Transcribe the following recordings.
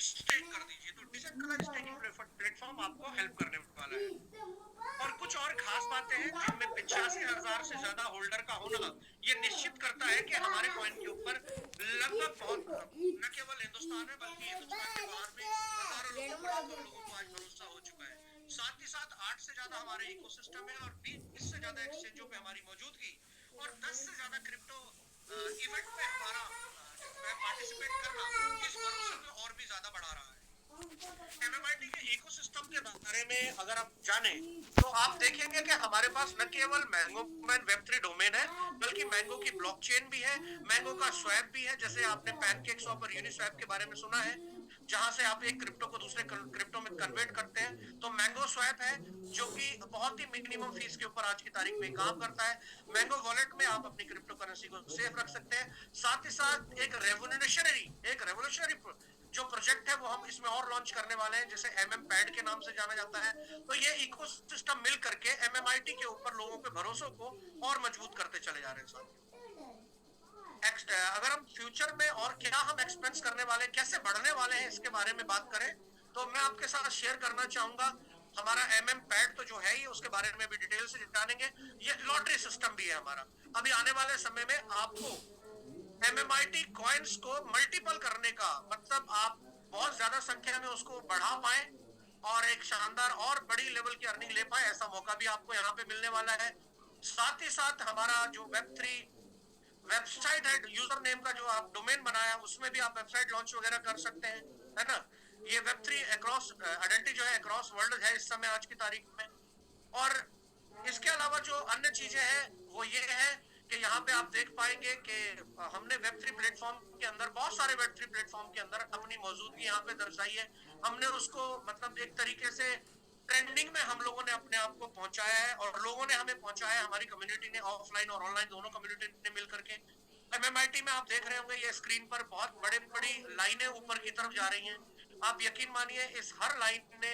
Stake कर दीजिए। तो डिसेंट्रलाइज्ड स्टेकिंग प्लेटफॉर्म आपको हेल्प करने वाला है। और कुछ और खास बातें हैं जिनमें 85,000 से ज्यादा होल्डर का होना ये निश्चित करता है कि हमारे कॉइन के ऊपर लगभग बहुत न केवल हिंदुस्तान में बल्कि हिंदुस्तान के बाहर भी हजारों लोगों को आज भरोसा हो चुका है। साथ ही साथ 8 से ज्यादा हमारे इकोसिस्टम है और 20 से ज्यादा एक्सचेंजों पे हमारी मौजूदगी और 10 से ज्यादा क्रिप्टो इवेंट में हमारा जो है पार्टिसिपेट करना इस भरोसे में और भी ज्यादा बढ़ा रहा है। एमएमआईटी के इकोसिस्टम के बारे में अगर आप जाने तो आप देखेंगे कि हमारे पास न केवल मैंगो मैन वेब3 डोमेन है बल्कि मैंगो की ब्लॉकचेन भी है, मैंगो का स्वैप भी है। जैसे आपने पैनकेक स्वैप और यूनिस्वैप के बारे में सुना है, जहां से आप एक क्रिप्टो को दूसरे क्रिप्टो में कन्वर्ट करते हैं। तो मैंगो स्वैप है जो कि बहुत ही मिनिमम फीस के ऊपर आज की तारीख में काम करता है। मैंगो वॉलेट में आप अपनी क्रिप्टो करेंसी को सेफ रख सकते हैं। साथ ही साथ एक रेवोल्यूशनरी जो प्रोजेक्ट है वो हम इसमें और लॉन्च करने वाले हैं, जैसे एमएम पैड के नाम से जाना जाता है। तो ये इकोसिस्टम मिल करके एमएमआईटी के ऊपर लोगों के भरोसों को और मजबूत करते चले जा रहे हैं साथियों। अगर हम फ्यूचर में और क्या हम एक्सपेंस करने वाले हैं, कैसे बढ़ने वाले हैं, इसके बारे में बात करें तो मैं आपके साथ शेयर करना चाहूंगा। हमारा एमएम पैड तो जो है ही, उसके बारे में भी डिटेल से जानेंगे। ये लॉटरी सिस्टम भी है हमारा। अभी आने वाले समय में आपको एमएमआईटी कॉइन्स को मल्टीपल करने का मतलब आप बहुत ज्यादा संख्या में उसको बढ़ा पाए और एक शानदार और बड़ी लेवल की अर्निंग ले पाए, ऐसा मौका भी आपको यहाँ पे मिलने वाला है। साथ ही साथ हमारा जो वेब3 वेबसाइट है, यूजर नेम का जो आप डोमेन बनाया उसमें भी आप वेबसाइट लॉन्च वगैरह कर सकते हैं, है ना। ये वेब3 अक्रॉस आइडेंटिटी जो है अक्रॉस वर्ल्ड है इस समय आज की तारीख में। और इसके अलावा जो अन्य चीजें हैं वो ये है कि यहाँ पे आप देख पाएंगे कि हमने वेब3 प्लेटफॉर्म के अंदर बहुत सारे वेब3 प्लेटफॉर्म के अंदर अपनी मौजूदगी यहाँ पे दर्शाई है। हमने उसको मतलब एक तरीके से ट्रेंडिंग में हम लोगों ने अपने आप को पहुंचाया है और लोगों ने हमें पहुंचाया है, हमारी कम्युनिटी ने, ऑफलाइन और ऑनलाइन दोनों कम्युनिटी ने मिलकर के। एमएमआईटी में आप देख रहे होंगे ये स्क्रीन पर बहुत बड़े बड़ी लाइनें ऊपर की तरफ जा रही हैं। आप यकीन मानिए इस हर लाइन ने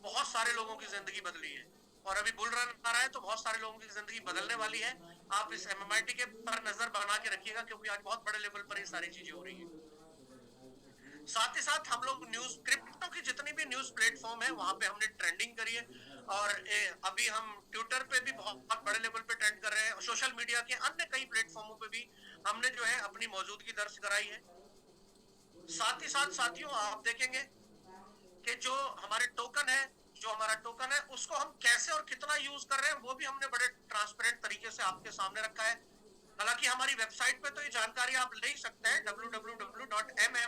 बहुत सारे लोगों की जिंदगी बदली है और अभी बुल रन आ रहा है तो बहुत सारे लोगों की जिंदगी बदलने वाली है। आप इस एमएमआईटी के पर नजर बना के रखिएगा क्योंकि आज बहुत बड़े लेवल पर ये सारी चीजें हो रही है। साथ ही साथ हम लोग न्यूज क्रिप्टो की जितनी भी न्यूज प्लेटफॉर्म है वहां पे हमने ट्रेंडिंग करी है। और अभी हम ट्विटर पे भी बहुत बड़े लेवल पे ट्रेंड कर रहे हैं और सोशल मीडिया के अन्य कई प्लेटफॉर्मों पे भी हमने जो है अपनी मौजूदगी दर्ज कराई है। साथ ही साथ साथियों आप देखेंगे कि जो हमारे टोकन है, जो हमारा टोकन है उसको हम कैसे और कितना यूज कर रहे हैं वो भी हमने बड़े ट्रांसपेरेंट तरीके से आपके सामने रखा है। हालांकि हमारी वेबसाइट पे तो ये जानकारी आप ले ही सकते हैं www.mmint.io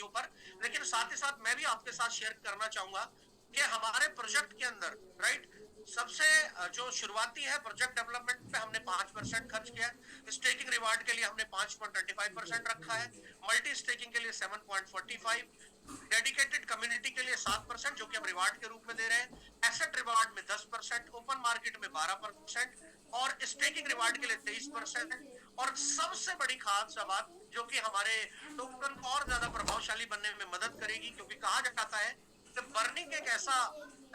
पर, लेकिन साथ ही साथ मैं भी आपके साथ शेयर करना चाहूंगा कि हमारे प्रोजेक्ट के अंदर, राइट, सबसे जो शुरुआती है प्रोजेक्ट डेवलपमेंट पे हमने 5% खर्च किया है। स्टेकिंग रिवार्ड के लिए हमने 5.25% रखा है, मल्टी स्टेकिंग के लिए 7.45, डेडिकेटेड कम्युनिटी के लिए 7% जो कि हम रिवार्ड के रूप में दे रहे हैं, एसेट रिवार्ड में 10%, ओपन मार्केट में 12% और स्टेकिंग रिवार्ड के लिए 23%। और सबसे बड़ी खास बात जो कि हमारे टोकन को और ज्यादा प्रभावशाली बनने में मदद करेगी, क्योंकि कहा जाता है कि बर्निंग एक ऐसा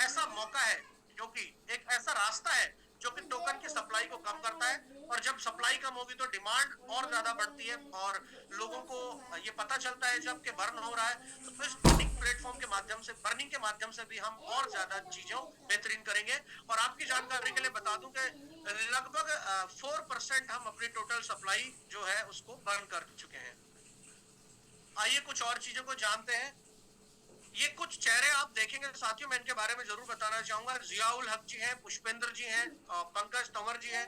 ऐसा मौका है जो कि एक ऐसा रास्ता है जो कि टोकन की सप्लाई को कम करता है। और जब सप्लाई कम होगी तो डिमांड और ज्यादा बढ़ती है और लोगों को ये पता चलता है जब कि बर्न हो रहा है। तो इस बर्निंग प्लेटफॉर्म के माध्यम से, बर्निंग के माध्यम से भी हम और ज्यादा चीजों बेहतरीन करेंगे। और आपकी जानकारी के लिए बता दूं कि लगभग 4% हम अपनी टोटल सप्लाई जो है उसको बर्न कर चुके हैं। आइए कुछ और चीजों को जानते हैं। ये कुछ चेहरे आप देखेंगे साथियों, मैं इनके बारे में जरूर बताना चाहूंगा। जियाउल हक जी हैं, पुष्पेंद्र जी हैं, पंकज तंवर जी हैं।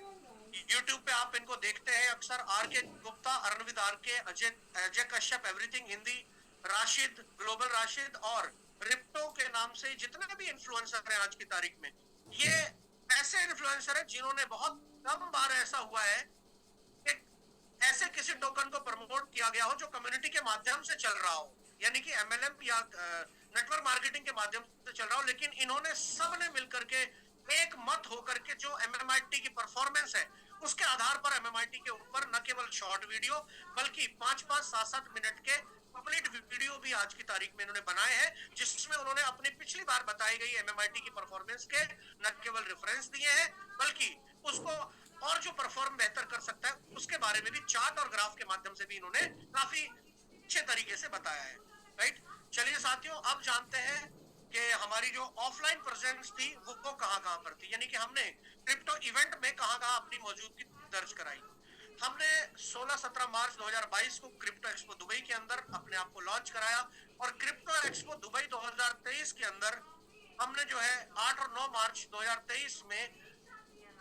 यूट्यूब पे आप इनको देखते हैं अक्सर। आर के गुप्ता, अरविंद आर के, अजय अजय कश्यप एवरीथिंग हिंदी, राशिद ग्लोबल राशिद और रिप्टो के नाम से जितने भी इन्फ्लुएंसर हैं आज की तारीख में, ये ऐसे इन्फ्लुएंसर हैं जिन्होंने बहुत कम बार ऐसा हुआ है कि ऐसे किसी टोकन को प्रमोट किया गया हो जो कम्युनिटी के माध्यम से चल रहा हो, यानी कि एमएलएम या नेटवर्क मार्केटिंग के माध्यम से चल रहा हो। लेकिन इन्होंने सबने मिलकर के एक मत होकर के जो एमएमआईटी की परफॉर्मेंस है उसके आधार पर एमएमआईटी के ऊपर न केवल शॉर्ट वीडियो बल्कि 5-5, 7-7 मिनट के कंप्लीट वीडियो भी आज की तारीख में इन्होंने बनाए हैं, जिसमें उन्होंने अपनी पिछली बार बताई गई एमएमआईटी की परफॉर्मेंस के न केवल रेफरेंस दिए हैं बल्कि उसको और जो परफॉर्म बेहतर कर सकता है उसके बारे में भी चार्ट और ग्राफ के माध्यम से भी इन्होंने काफी अच्छे तरीके से बताया है। राइट। चलिए साथियों, अब जानते हैं कि हमारी जो ऑफलाइन प्रेजेंस थी वो कहाँ कहाँ पर थी, यानी कि हमने क्रिप्टो इवेंट में कहाँ कहाँ अपनी मौजूदगी दर्ज कराई। हमने 16-17 मार्च 2022 को क्रिप्टो एक्सपो दुबई के अंदर अपने आप को लॉन्च कराया, और क्रिप्टो एक्सपो दुबई 2023 के अंदर हमने जो है 8 और 9 मार्च 2023 में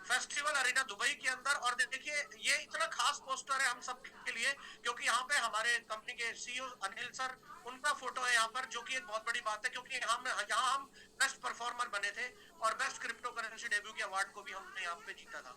फेस्टिवल अरीना दुबई के अंदर। और देखिए ये इतना खास पोस्टर है हम सब के लिए, क्योंकि यहाँ पे हमारे कंपनी के सीईओ अनिल सर, उनका फोटो है यहाँ पर, जो कि एक बहुत बड़ी बात है, क्योंकि हम बेस्ट परफॉर्मर बने थे और बेस्ट क्रिप्टो करेंसी डेब्यू के अवार्ड को भी हमने यहाँ पे जीता था,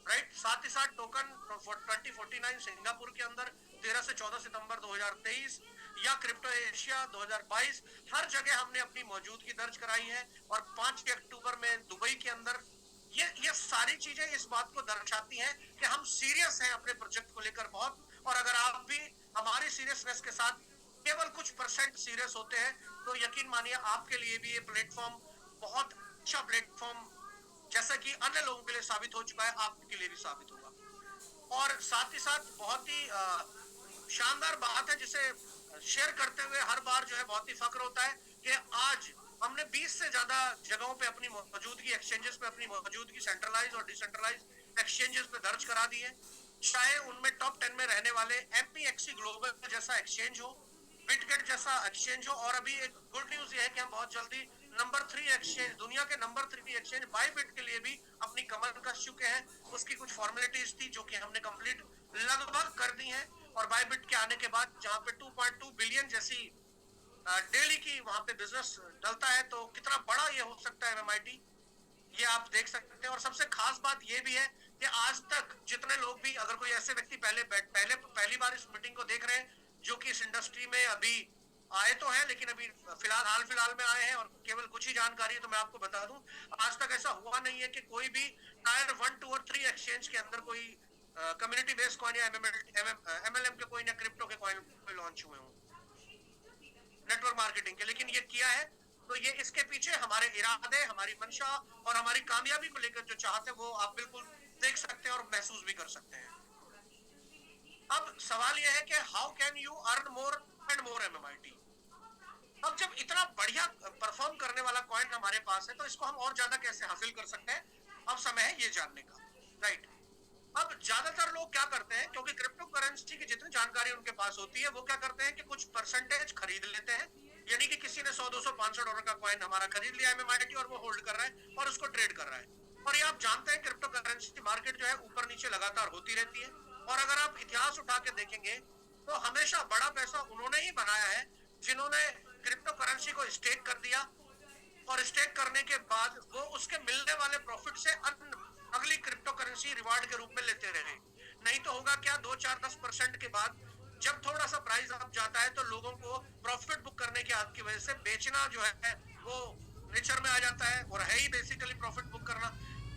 राइट। साथ ही साथ टोकन 2049 सिंगापुर के अंदर 13 से 14 सितंबर 2023, या क्रिप्टो एशिया 2022, हर जगह हमने अपनी मौजूदगी दर्ज कराई है। और 5 अक्टूबर में दुबई के अंदर ये सारी चीजें इस बात को दर्शाती हैं कि हम सीरियस हैं अपने प्रोजेक्ट को लेकर बहुत। और अगर आप भी हमारी सीरियसनेस के साथ केवल कुछ परसेंट सीरियस होते हैं, तो यकीन मानिए आपके लिए भी ये प्लेटफॉर्म बहुत अच्छा प्लेटफॉर्म, जैसा कि अन्य लोगों के लिए साबित हो चुका है, आपके लिए भी साबित होगा। और साथ ही साथ बहुत ही शानदार बात है जिसे शेयर करते हुए हर बार जो है बहुत ही फक्र होता है कि आज हमने 20 से ज्यादा जगहों पे अपनी मौजूदगी, एक्सचेंजेस पे अपनी मौजूदगी सेंट्रलाइज और डिसेंट्रलाइज एक्सचेंजेस पे दर्ज करा दी है। चाहे उनमें टॉप 10 में रहने वाले एमपीएक्सी ग्लोबल जैसा एक्सचेंज हो, बिटगेट जैसा एक्सचेंज हो, और अभी एक गुड न्यूज ये है कि हम बहुत जल्दी नंबर 3 एक्सचेंज, दुनिया के नंबर 3 एक्सचेंज बायबिट के लिए भी अपनी कमर कस चुके हैं। उसकी कुछ फॉर्मेलिटीज थी जो कि हमने कंप्लीट लगभग कर दी है। और बायबिट के आने के बाद जहां पे 2.2 बिलियन जैसी डेली की वहां पे बिजनेस डलता है, तो कितना बड़ा ये हो सकता है एमएमआईटी, ये आप देख सकते हैं। और सबसे खास बात ये भी है कि आज तक जितने लोग भी, अगर कोई ऐसे व्यक्ति पहली बार इस मीटिंग को देख रहे हैं, जो कि इस इंडस्ट्री में अभी आए तो हैं लेकिन अभी हाल फिलहाल में आए हैं और केवल कुछ ही जानकारी है, तो मैं आपको बता दूं, आज तक ऐसा हुआ नहीं है कि कोई भी टायर 1, 2 और 3 एक्सचेंज के अंदर कोई कम्युनिटी बेस्ड कॉइन या एमएलएम के कोई, या क्रिप्टो के कॉइन लॉन्च हुए हों नेटवर्क मार्केटिंग के, लेकिन ये किया है। तो ये इसके पीछे हमारे इरादे, हमारी मंशा और हमारी कामयाबी को लेकर जो चाहते हैं वो आप बिल्कुल देख सकते हैं और महसूस भी कर सकते हैं। अब सवाल यह है कि how can you earn more and more MMIT. अब जब इतना बढ़िया परफॉर्म करने वाला कॉइन हमारे पास है, तो इसको हम और ज्यादा कैसे हासिल कर सकते हैं, अब समय है ये जानने का, राइट। अब ज्यादातर लोग क्या करते हैं, क्योंकि क्रिप्टो करेंसी की जितनी जानकारी उनके पास होती है, वो क्या करते हैं कि कुछ परसेंटेज खरीद लेते हैं, यानी कि किसी ने 100, 200, 500 डॉलर का कॉइन हमारा खरीद लिया एमएमआईटी और वो होल्ड कर रहा है और उसको ट्रेड कर रहा है। और ये आप जानते हैं क्रिप्टो करेंसी मार्केट जो है ऊपर नीचे लगातार होती रहती है। और अगर आप इतिहास उठा के देखेंगे तो हमेशा बड़ा पैसा उन्होंने ही बनाया है जिन्होंने क्रिप्टो करेंसी को स्टेक कर दिया, और स्टेक करने के बाद वो उसके मिलने वाले प्रॉफिट से अगली क्रिप्टो करेंसी रिवार्ड के रूप में लेते रहे। नहीं तो होगा क्या, 2, 4, 10% के बाद जब थोड़ा सा प्राइस अप जाता है, तो लोगों को प्रॉफिट बुक करने की आदत की वजह से बेचना जो है वो नेचर में आ जाता है, और है ही बेसिकली प्रॉफिट बुक करना।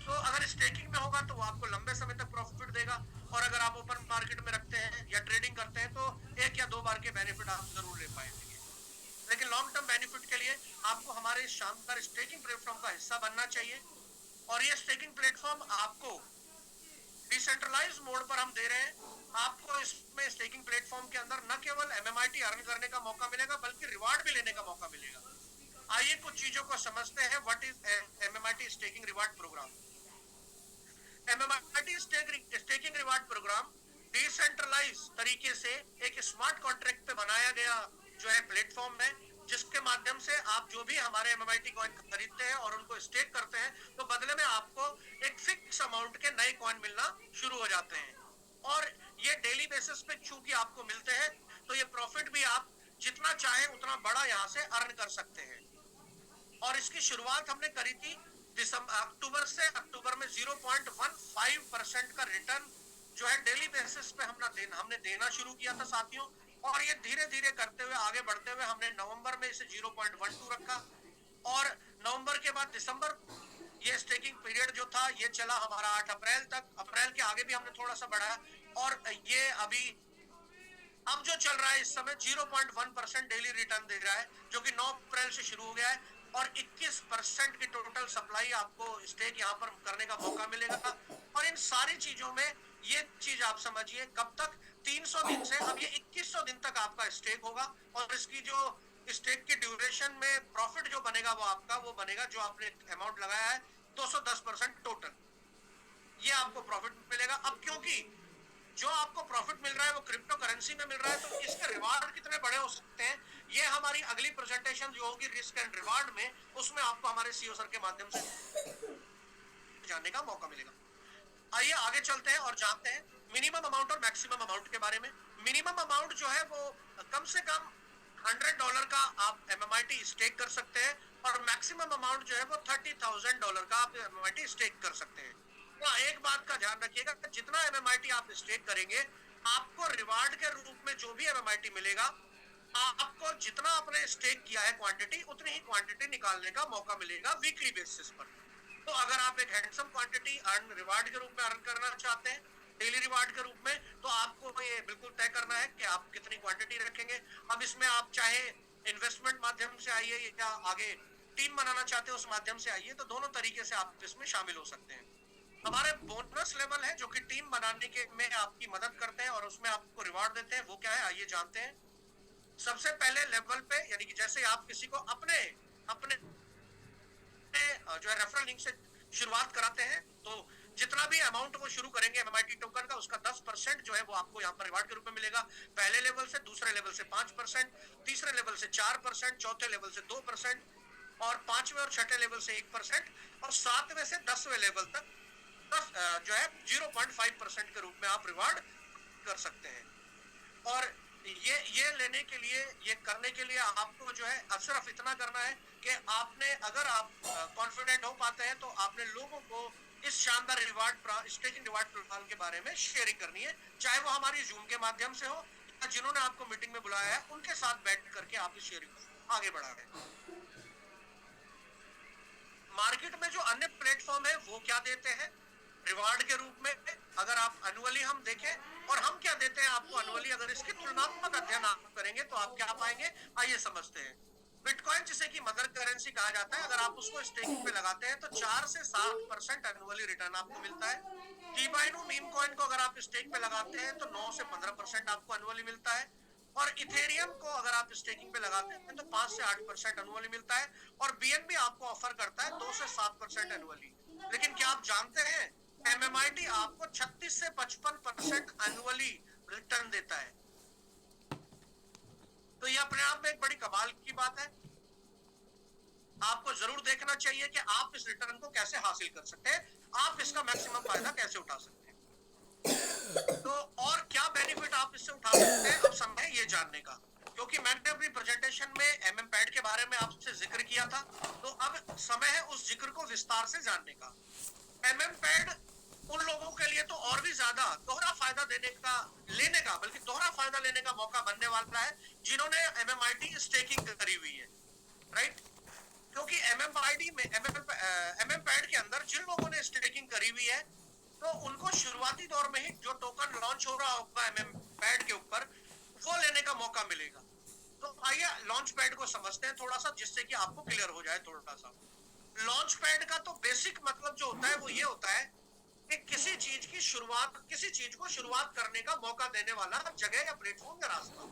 तो अगर स्टेकिंग में होगा तो वो आपको लंबे समय तक प्रॉफिट देगा, और अगर आप ओपन मार्केट में रखते हैं या ट्रेडिंग करते हैं तो 1 या 2 बार के बेनिफिट आप जरूर ले पाएंगे। लेकिन लॉन्ग टर्म बेनिफिट के लिए आपको हमारे शानदार स्टेकिंग प्लेटफॉर्म का हिस्सा बनना चाहिए। और ये स्टेकिंग प्लेटफॉर्म आपको डिसेंट्रलाइज मोड पर हम दे रहे हैं। आपको इसमें स्टेकिंग प्लेटफॉर्म के अंदर न केवल एमएमआईटी अर्न करने का मौका मिलेगा, बल्कि रिवार्ड भी लेने का मौका मिलेगा। आइए कुछ चीजों को समझते हैं। What is MMIT staking reward program. MMIT staking reward program decentralize तरीके से एक स्मार्ट कॉन्ट्रैक्ट पे बनाया गया जो है प्लेटफॉर्म है, जिसके माध्यम से आप जो भी हमारे एमएमआईटी कॉइन खरीदते हैं और उनको स्टेक करते हैं, तो बदले में आपको एक फिक्स अमाउंट के नए कॉइन मिलना शुरू हो जाते हैं। और ये डेली बेसिस पे चूंकि आपको मिलते हैं, तो ये प्रॉफिट भी आप जितना चाहे उतना बड़ा यहाँ से अर्न कर सकते हैं। और इसकी शुरुआत हमने करी थी अक्टूबर से। अक्टूबर में 0.15% का रिटर्न जो है डेली बेसिस पे हमने देना शुरू किया था साथियों। और ये धीरे धीरे करते हुए आगे बढ़ते हुए हमने नवंबर में इसे 0.12 रखा, और नवंबर के बाद दिसंबर, ये स्टेकिंग पीरियड जो था ये चला हमारा 8 अप्रैल तक। अप्रैल के आगे भी हमने थोड़ा सा बढ़ाया, और ये अभी अब जो चल रहा है इस समय 0.1% डेली रिटर्न दे रहा है, जो कि 9 अप्रैल से शुरू हो गया है। और 21% की टोटल सप्लाई आपको स्टेक यहाँ पर करने का मौका मिलेगा। और इन सारी चीजों में ये चीज आप समझिए, कब तक, 300 दिन से अब ये 2100 दिन तक आपका स्टेक होगा। और इसकी जो स्टेक की ड्यूरेशन में प्रॉफिट जो बनेगा वो आपका वो बनेगा जो आपने अमाउंट लगाया है 210% टोटल, ये आपको प्रॉफिट मिलेगा। अब क्योंकि जो आपको प्रॉफिट मिल रहा है वो क्रिप्टो करेंसी में मिल रहा है, तो इसके रिवार्ड कितने बड़े हो सकते हैं, ये हमारी अगली प्रेजेंटेशन जो होगी रिस्क एंड रिवार्ड में, उसमें आपको हमारे सीईओ सर के माध्यम से जानने का मौका मिलेगा। आइए आगे चलते हैं और जानते हैं मिनिमम अमाउंट और मैक्सिमम अमाउंट के बारे में। मिनिमम अमाउंट जो है वो कम से कम $100 का आप एमएमआईटी स्टेक कर सकते हैं, और मैक्सिमम अमाउंट जो है वो $30,000 का आप एमएमआईटी स्टेक कर सकते हैं। तो एक बात का ध्यान रखिएगा, जितना एमएमआईटी आप स्टेक करेंगे, आपको रिवार्ड के रूप में जो भी एमएमआईटी मिलेगा, आपको जितना आपने स्टेक किया है क्वांटिटी, उतनी ही क्वांटिटी निकालने का मौका मिलेगा वीकली बेसिस पर। तो अगर आप एक हैंडसम क्वांटिटी अर्न रिवार्ड के रूप में अर्न करना चाहते हैं, डेली रिवार्ड के रूप में, तो आपको ये बिल्कुल तय करना है कि आप कितनी क्वांटिटी रखेंगे। अब इसमें आप चाहे इन्वेस्टमेंट माध्यम से आइए या आगे टीम बनाना चाहते हैं उस माध्यम से आइए, तो दोनों तरीके से आप इसमें शामिल हो सकते हैं। हमारे बोनस लेवल है जो कि टीम बनाने के में आपकी मदद करते हैं और उसमें आपको रिवार्ड देते हैं, वो क्या है आइए जानते हैं। सबसे पहले लेवल पे, यानी कि जैसे आप किसी को अपने अपने जो है रेफरल लिंक से शुरुआत कराते हैं, तो जितना भी अमाउंट वो शुरू करेंगे एमएमआईटी टोकन का, उसका 10% जो है वो आपको यहाँ पर रिवार्ड के रूप में मिलेगा। पहले लेवल से, दूसरे लेवल से 5%, तीसरे लेवल से 4%, चौथे लेवल से 2%, और पांचवें और छठे लेवल से 1%, और सातवें से 10वें लेवल तक 10 जो है 0.5% के रूप में आप रिवार्ड कर सकते हैं। और ये लेने के लिए, ये करने के लिए आपको जो है सिर्फ इतना करना है कि आपने, अगर आप कॉन्फिडेंट हो पाते हैं, तो आपने लोगों को इस शानदार रिवार्ड स्टेकिंग रिवार्ड प्रोफाइल के बारे में शेयरिंग करनी है, चाहे वो हमारी जूम के माध्यम से हो या जिन्होंने आपको मीटिंग में बुलाया है उनके साथ बैठ करके आप इस शेयरिंग को आगे बढ़ा रहे हैं। मार्केट में जो अन्य प्लेटफॉर्म है वो क्या देते हैं रिवार्ड के रूप में, अगर आप एनुअली हम देखें और हम क्या देते हैं आपको एनुअली, अगर इसकी तुलनात्मक अध्ययन आप करेंगे तो आप क्या पाएंगे, आइए समझते हैं। बिटकॉइन जिसे कि मदर करेंसी कहा जाता है, अगर आप उसको स्टेकिंग पे लगाते हैं तो 4 से 7% एनुअली रिटर्न आपको मिलता है। टीबा इनू मीम कॉइन को अगर आप स्टेक पे लगाते हैं तो 9 से 15% आपको एनुअली मिलता है, और इथेरियम को अगर आप स्टेकिंग पे लगाते हैं तो 5 से 8% एनुअली मिलता है, और बीएनबी आपको ऑफर करता है 2 से 7% एनुअली। लेकिन क्या आप जानते हैं एमएमआईटी आपको 36 से 55% एनुअली रिटर्न देता है। तो ये अपने आप में एक बड़ी कमाल की बात है, आपको जरूर देखना चाहिए कि आप इस रिटर्न को कैसे हासिल कर सकते हैं, आप इसका मैक्सिमम फायदा कैसे उठा सकते हैं। तो और क्या बेनिफिट आप इससे उठा सकते हैं, अब समय है ये जानने का, क्योंकि मैंने अपनी प्रेजेंटेशन में एमएम पैड के बारे में आपसे जिक्र किया था, तो अब समय है उस जिक्र को विस्तार से जानने का। एमएम पैड उन लोगों के लिए तो और भी ज्यादा दोहरा फायदा लेने का बल्कि दोहरा फायदा लेने का मौका बनने वाला है जिन्होंने एमएमआईटी स्टेकिंग करी हुई है, राइट। क्योंकि एमएमआईडी में एमएम पैड के अंदर जिन लोगों ने स्टेकिंग करी हुई है, तो उनको शुरुआती दौर में ही जो टोकन लॉन्च हो रहा होगा एमएम पैड के ऊपर, वो लेने का मौका मिलेगा। तो आइए लॉन्च पैड को समझते हैं थोड़ा सा, जिससे कि आपको क्लियर हो जाए थोड़ा सा। लॉन्च पैड का तो बेसिक मतलब जो होता है वो ये होता है कि किसी चीज को शुरुआत करने का मौका देने वाला जगह या प्लेटफॉर्म या रास्ता।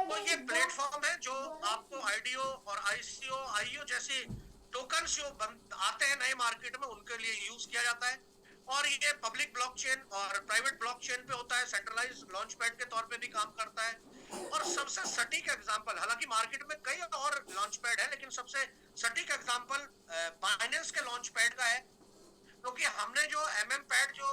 तो ये प्लेटफॉर्म है जो आपको आईडीओ और आईसीओ आईओ जैसे टोकन जो आते हैं नए मार्केट में उनके लिए यूज किया जाता है, और ये पब्लिक ब्लॉकचेन और प्राइवेट ब्लॉकचेन पे होता है, सेंट्रलाइज लॉन्च पैड के तौर पे भी काम करता है। और सबसे सटीक एग्जांपल, हालांकि मार्केट में कई और लॉन्च पैड है, लेकिन सबसे सटीक एग्जांपल बाइनेंस के लॉन्च पैड का है, क्योंकि हमने जो एमएम पैड जो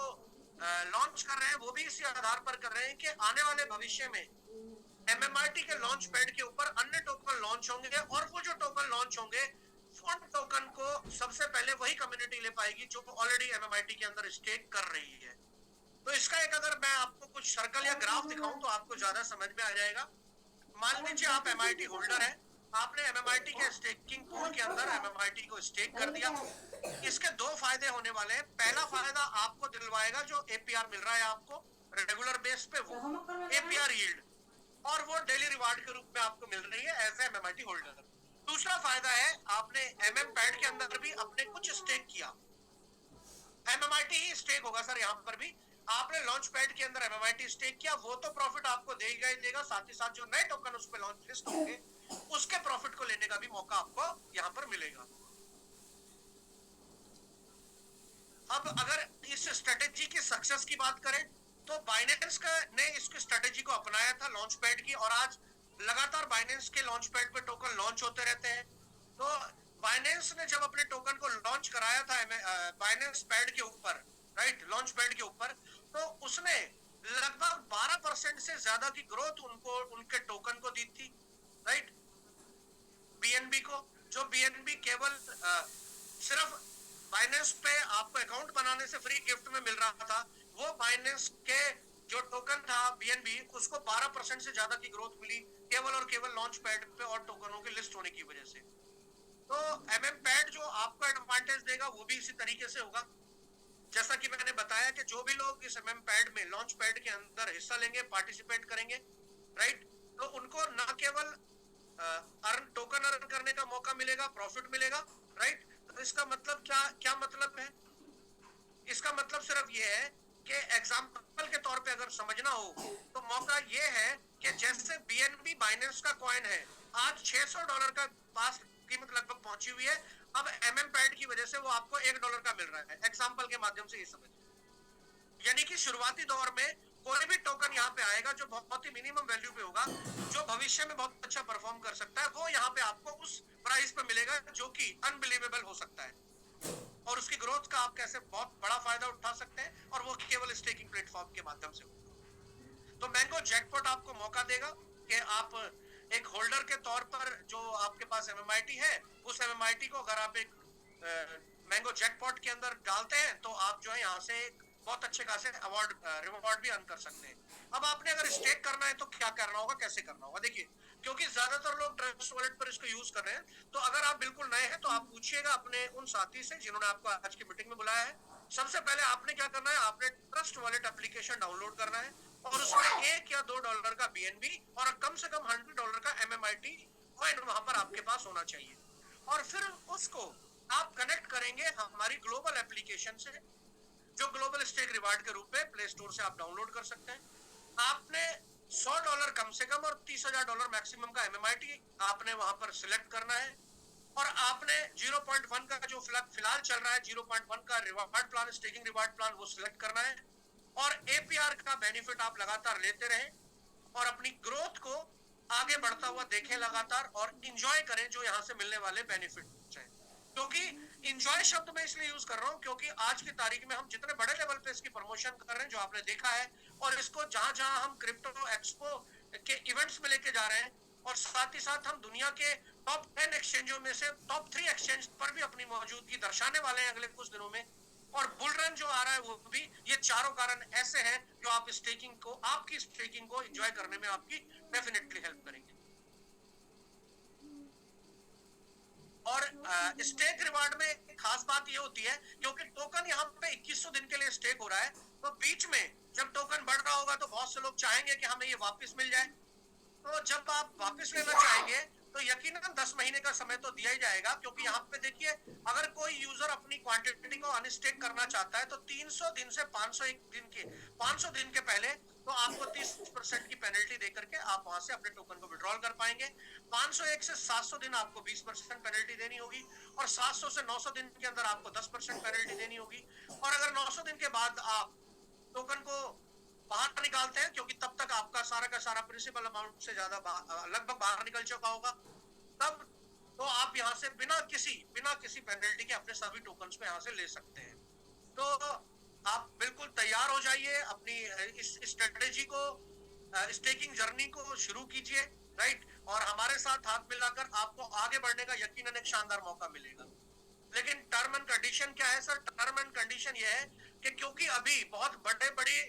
लॉन्च कर रहे हैं वो भी इसी आधार पर कर रहे हैं कि आने वाले भविष्य में एमएमआरटी के लॉन्च पैड के ऊपर अन्य टोकन लॉन्च होंगे, और वो जो टोकन लॉन्च होंगे फॉन्ट टोकन को सबसे पहले वही कम्युनिटी ले पाएगी जो ऑलरेडी एमएमआरटी के अंदर स्टेक कर रही है। तो इसका एक अगर मैं आपको कुछ सर्कल या ग्राफ दिखाऊं तो आपको ज्यादा समझ में आ जाएगा। मान लीजिए आप एमआईटी होल्डर है, आपने एमएमआरटी के स्टेकिंग पूल के अंदर एमएमआरटी को स्टेक कर दिया। इसके दो फायदे होने वाले हैं। पहला फायदा आपको दिलवाएगा जो एपीआर मिल रहा है आपको रेगुलर बेस पे, वो एपीआर यील्ड, और वो डेली रिवार्ड के रूप में आपको मिल रही है एज एमएमआईटी होल्डर। दूसरा फायदा है आपने एमएम पैड के अंदर भी अपने कुछ स्टेक किया, एमएमआईटी ही स्टेक होगा सर यहाँ पर भी, आपने लॉन्च पैड के अंदर एमएमआईटी स्टेक किया, वो तो प्रॉफिट आपको देगा ही देगा, साथ ही साथ जो नए टोकन उस पे लॉन्च लिस्ट होंगे उसके प्रॉफिट को लेने का भी मौका आपको यहाँ पर मिलेगा। अब अगर इस स्ट्रेटेजी की सक्सेस की बात करें तो बाइनेंस का ने इसकी स्ट्रेटेजी को अपनाया था लॉन्च पैड की, और आज लगातार बाइनेंस के लॉन्च पैड पे टोकन लॉन्च होते रहते हैं। तो बाइनेंस ने जब अपने टोकन को लॉन्च कराया था बाइनेंस पैड के ऊपर, राइट, लॉन्च पैड के ऊपर, तो उसने लगभग 12% से ज्यादा की ग्रोथ उनको उनके टोकन को दी थी, राइट, बीएनबी को। जो बीएनबी केवल सिर्फ बाइनेंस पे आपको अकाउंट बनाने से फ्री गिफ्ट में मिल रहा था, वो बाइनेंस के जो टोकन था बीएनबी, उसको 12% से ज्यादा की ग्रोथ मिली केवल और केवल लॉन्च पैड पे और टोकनों के लिस्ट होने की वजह से। तो एमएम पैड जो आपको एडवांटेज देगा वो भी इसी तरीके से होगा। जैसा कि मैंने बताया कि जो भी लोग इस एमएम पैड में लॉन्च पैड के अंदर हिस्सा लेंगे, पार्टिसिपेट करेंगे, राइट, तो उनको न केवल टोकन अर्न करने का मौका मिलेगा, प्रॉफिट मिलेगा, राइट। तो इसका मतलब क्या क्या मतलब है? इसका मतलब सिर्फ ये है कि एग्जांपल के तौर पे अगर समझना हो तो मौका ये है कि जैसे बीएनबी बाइनेंस का कॉइन है, आज $600 का पास कीमत लगभग पहुंची हुई है, अब एमएम पैड की वजह से वो आपको $1 का मिल रहा है। एग्जांपल के माध्यम से ये समझ, यानी कि शुरुआती दौर में कोई भी टोकन यहाँ पे आएगा जो बहुत ही मिनिमम वैल्यू पे होगा, जो भविष्य में बहुत अच्छा परफॉर्म कर सकता है, वो यहाँ पे आपको उस प्राइस पे मिलेगा जो कि अनबिलीवेबल हो सकता है, और उसकी ग्रोथ का आप कैसे बहुत बड़ा फायदा उठा सकते हैं, और वो केवल स्टेकिंग प्लेटफॉर्म के माध्यम से होगा। तो मैंगो जैकपॉट आपको मौका देगा कि आप एक होल्डर के तौर पर जो आपके पास एमएमआईटी है, उस एमएमआईटी को अगर आप एक मैंगो जैकपॉट के अंदर डालते हैं तो आप जो है यहाँ से बहुत अच्छे खासे अवार्ड रिवॉर्ड भी अर्न कर सकते हैं। अब आपने अगर स्टेक करना है तो क्या करना होगा, कैसे करना होगा? देखिए, क्योंकि ज्यादातर लोग ट्रस्ट वॉलेट पर इसको यूज कर रहे हैं, तो अगर आप बिल्कुल नए हैं तो आप पूछिएगा अपने उन साथी से जिन्होंने आपको आज की मीटिंग में बुलाया है। सबसे पहले आपने क्या करना है, आपने ट्रस्ट वॉलेट एप्लीकेशन डाउनलोड करना है, और उसमें $1 या $2 का बीएनबी और कम से कम $100 का एमएमआईटी कॉइन वहां पर आपके पास होना चाहिए। और फिर उसको आप कनेक्ट करेंगे हमारी ग्लोबल एप्लीकेशन से, जो ग्लोबल स्टेक रिवार्ड के रूप में प्ले स्टोर से आप डाउनलोड कर सकते हैं। आपने $100 कम से कम और $30,000 मैक्सिमम का एमएमआईटी आपने वहां पर सिलेक्ट करना है, और आपने 0.1 का जो फिलहाल चल रहा है 0.1 का reward plan, staking reward plan, वो सिलेक्ट करना है, और एपीआर का बेनिफिट आप लगातार लेते रहें और अपनी ग्रोथ को आगे बढ़ता हुआ देखें लगातार, और इंजॉय करें जो यहाँ से मिलने वाले बेनिफिट हैं। क्योंकि इंजॉय शब्द मैं इसलिए यूज कर रहा हूँ क्योंकि आज की तारीख में हम जितने बड़े लेवल पे इसकी प्रमोशन कर रहे हैं, जो आपने देखा है, और इसको जहां जहां हम क्रिप्टो एक्सपो के इवेंट्स में लेके जा रहे हैं, और साथ ही साथ हम दुनिया के टॉप 10 एक्सचेंजों में से टॉप 3 एक्सचेंज पर भी अपनी मौजूदगी दर्शाने वाले हैं अगले कुछ दिनों में, और बुल रन जो आ रहा है वो भी, ये चारों कारण ऐसे हैं जो आप स्टेकिंग को, आपकी स्टेकिंग को एंजॉय करने में आपकी डेफिनेटली हेल्प करेंगे। और स्टेक रिवार्ड में खास बात ये होती है क्योंकि टोकन यहाँ पे 2100 दिन के लिए स्टेक हो रहा है, तो बीच में जब टोकन बढ़ रहा होगा तो बहुत से लोग चाहेंगे कि हमें ये वापस मिल जाए। तो जब आप वापस लेना चाहेंगे तो यकीनन 10 महीने का समय तो दिया ही जाएगा, क्योंकि यहाँ पे देखिए, अगर कोई यूजर अपनी क्वांटिटी को अनस्टेक करना चाहता है तो 300 दिन से 500 दिन के पहले तो आपको 30% की पेनल्टी देकर के आप वहां से अपने टोकन को विड्रॉल कर पाएंगे। 501 से 700 दिन आपको 20% पेनल्टी देनी होगी, और 700 से 900 दिन के अंदर आपको 10% पेनल्टी देनी होगी। और अगर 900 दिन के बाद आप टोकन को बाहर निकालते हैं, क्योंकि तब तक आपका सारा का सारा प्रिंसिपल अमाउंट से ज्यादा लगभग बाहर निकल चुका होगा, तब तो आप यहाँ से बिना किसी पेनल्टी के अपने सभी टोकन्स को यहाँ से ले सकते हैं। तो आप बिल्कुल तैयार हो जाइए, अपनी इस स्ट्रेटेजी को, स्टेकिंग जर्नी को शुरू कीजिए, राइट, और हमारे साथ हाथ मिलाकर आपको आगे बढ़ने का यकीनन एक शानदार मौका मिलेगा। लेकिन टर्म एंड कंडीशन क्या है सर? टर्म एंड कंडीशन ये है कि क्योंकि अभी बहुत बड़ी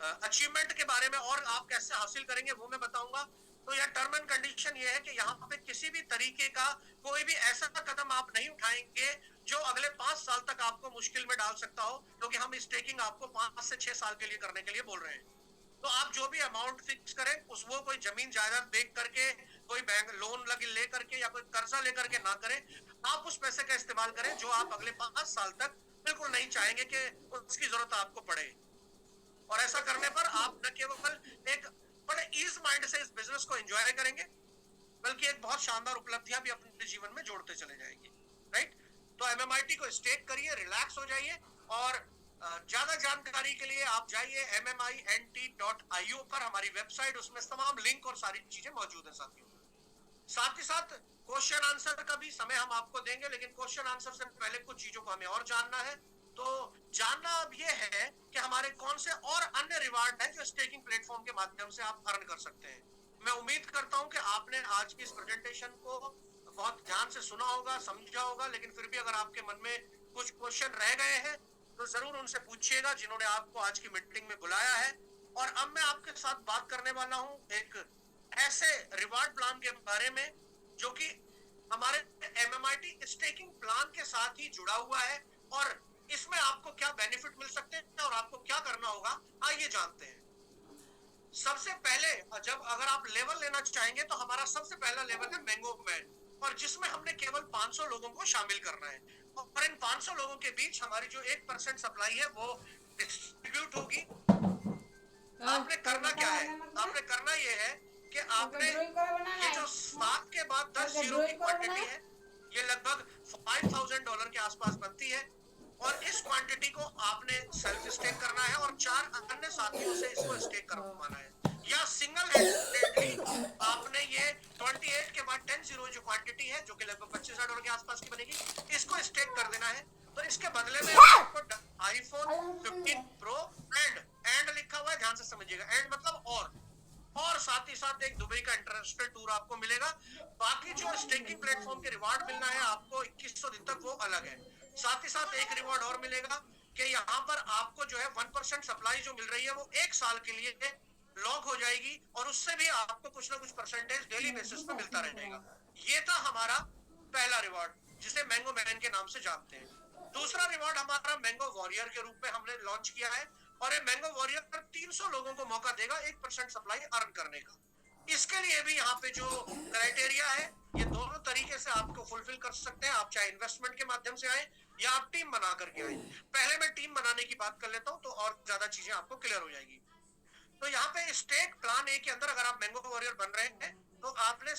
अचीवमेंट के बारे में और आप कैसे हासिल करेंगे वो मैं बताऊंगा। तो यह टर्म एंड कंडीशन ये है कि यहाँ पे किसी भी तरीके का कोई भी ऐसा कदम आप नहीं उठाएंगे जो अगले 5 साल तक आपको मुश्किल में डाल सकता हो, क्योंकि हम स्टेकिंग आपको 5 से 6 साल के लिए करने के लिए बोल रहे हैं। तो आप जो भी अमाउंट फिक्स करें उस वो कोई जमीन जायदाद देख करके, कोई बैंक लोन ले करके या कोई कर्जा लेकर के ना करें। आप उस पैसे का इस्तेमाल करें जो आप अगले 5 साल तक बिल्कुल नहीं चाहेंगे कि उसकी जरूरत आपको पड़े। और ऐसा करने पर आप न केवल एक बड़े ईज माइंड से इस बिजनेस को एंजॉय करेंगे, बल्कि एक बहुत शानदार उपलब्धियां भी अपने जीवन में जोड़ते चले जाएंगे, राइट। तो एमएमआईटी को स्टेक करिए, रिलैक्स हो जाइए, और ज्यादा जानकारी के लिए आप जाइए mmint.io पर, हमारी वेबसाइट, उसमें तमाम लिंक और सारी चीजें मौजूद है साथियों। साथ ही साथ क्वेश्चन आंसर का भी समय हम आपको देंगे, लेकिन क्वेश्चन आंसर से पहले कुछ चीजों को हमें और जानना है। तो जानना अब ये है कि हमारे कौन से और अन्य रिवार्ड हैं जो स्टेकिंग प्लेटफॉर्म के माध्यम से आप अर्न कर सकते हैं। मैं उम्मीद करता हूं कि आपने आज की इस प्रेजेंटेशन को बहुत ध्यान से सुना होगा, समझा होगा, लेकिन फिर भी अगर आपके मन में कुछ क्वेश्चन रह गए हैं तो जरूर उनसे पूछिएगा जिन्होंने आपको आज की मीटिंग में बुलाया है। और अब मैं आपके साथ बात करने वाला हूं एक ऐसे रिवार्ड प्लान के बारे में जो कि हमारे एमएमआईटी स्टेकिंग प्लान के साथ ही जुड़ा हुआ है, और इसमें आपको क्या बेनिफिट मिल सकते हैं और आपको क्या करना होगा, आइए जानते हैं। सबसे पहले जब अगर आप लेवल लेना चाहेंगे तो हमारा सबसे पहला लेवल है मैंगो मैन, और जिसमें हमने केवल 500 लोगों को शामिल करना है, और इन 500 लोगों के बीच हमारी जो 1% सप्लाई है वो डिस्ट्रीब्यूट होगी। आपने करना क्या है, आपने करना ये है कि आपने ये जो 7 के बाद 10 जीरो की क्वांटिटी है, ये लगभग $5,000 के आसपास बनती है, और इस क्वांटिटी को आपने सेल्फ स्टेक करना है और 4 अन्य साथियों से इसको स्टेक करवाना है, या सिंगल हैंडेडली आपने ये 28 के बाद 10 जीरो जो क्वांटिटी है, जो कि लगभग $25,000 के आसपास की बनेगी, इसको स्टेक कर देना है। तो इसके बदले में आपको आईफोन 15 प्रो एंड लिखा हुआ है, ध्यान से समझिएगा, एंड मतलब और साथ ही साथ एक दुबई का इंटरनेशनल टूर आपको मिलेगा। बाकी जो स्टेकिंग प्लेटफॉर्म के रिवार्ड मिलना है आपको 2100 दिन तक, वो अलग है। साथ ही साथ एक रिवार्ड और मिलेगा कि यहाँ पर आपको जो है 1% सप्लाई जो मिल रही है वो 1 साल के लिए लॉक हो जाएगी, और उससे भी आपको कुछ ना कुछ परसेंटेज डेली बेसिस पे मिलता रहेगा। ये था हमारा पहला रिवार्ड, जिसे मैंगो मैन के नाम से जानते हैं। दूसरा रिवार्ड हमारा मैंगो वॉरियर के रूप में हमने लॉन्च किया है, और ये मैंगो वॉरियर पर 300 लोगों को मौका देगा 1% सप्लाई अर्न करने का। इसके लिए भी यहाँ पे जो क्राइटेरिया है, ये दोनों तरीके से आपको फुलफिल कर सकते हैं। आप चाहे इन्वेस्टमेंट के माध्यम से आए या आप टीम बना करके आए। पहले मैं टीम बनाने की बात कर लेता हूँ तो और ज्यादा चीजें आपको क्लियर हो जाएगी। तो यहाँ पे स्टेक प्लान ए के अंदर अगर आप मैंगो वॉरियर बन रहे हैं तो आपने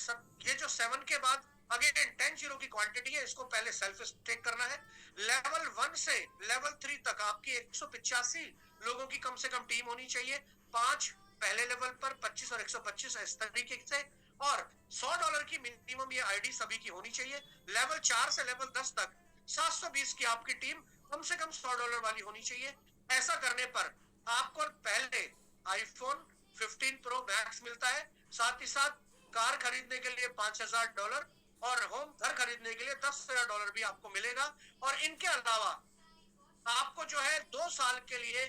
ये जो 7 के बाद अगेन 10 जीरो की क्वांटिटी है, इसको पहले सेल्फ स्टेक करना है। लेवल 1 से लेवल 3 तक आपकी 185 लोगों की कम से कम टीम होनी चाहिए। 5 पहले लेवल पर, 25 और 125 इस तरीके से, और $100 की मिनिमम ये आईडी सभी की होनी चाहिए। लेवल 4 से लेवल 10 तक 720 की आपकी टीम कम से कम $100 वाली होनी चाहिए। ऐसा करने पर आपको पहले आईफोन 15 प्रो मैक्स मिलता है, साथ ही साथ कार खरीदने के लिए $5,000 और होम घर खरीदने के लिए $10,000 भी आपको मिलेगा। और इनके अलावा आपको जो है 2 साल के लिए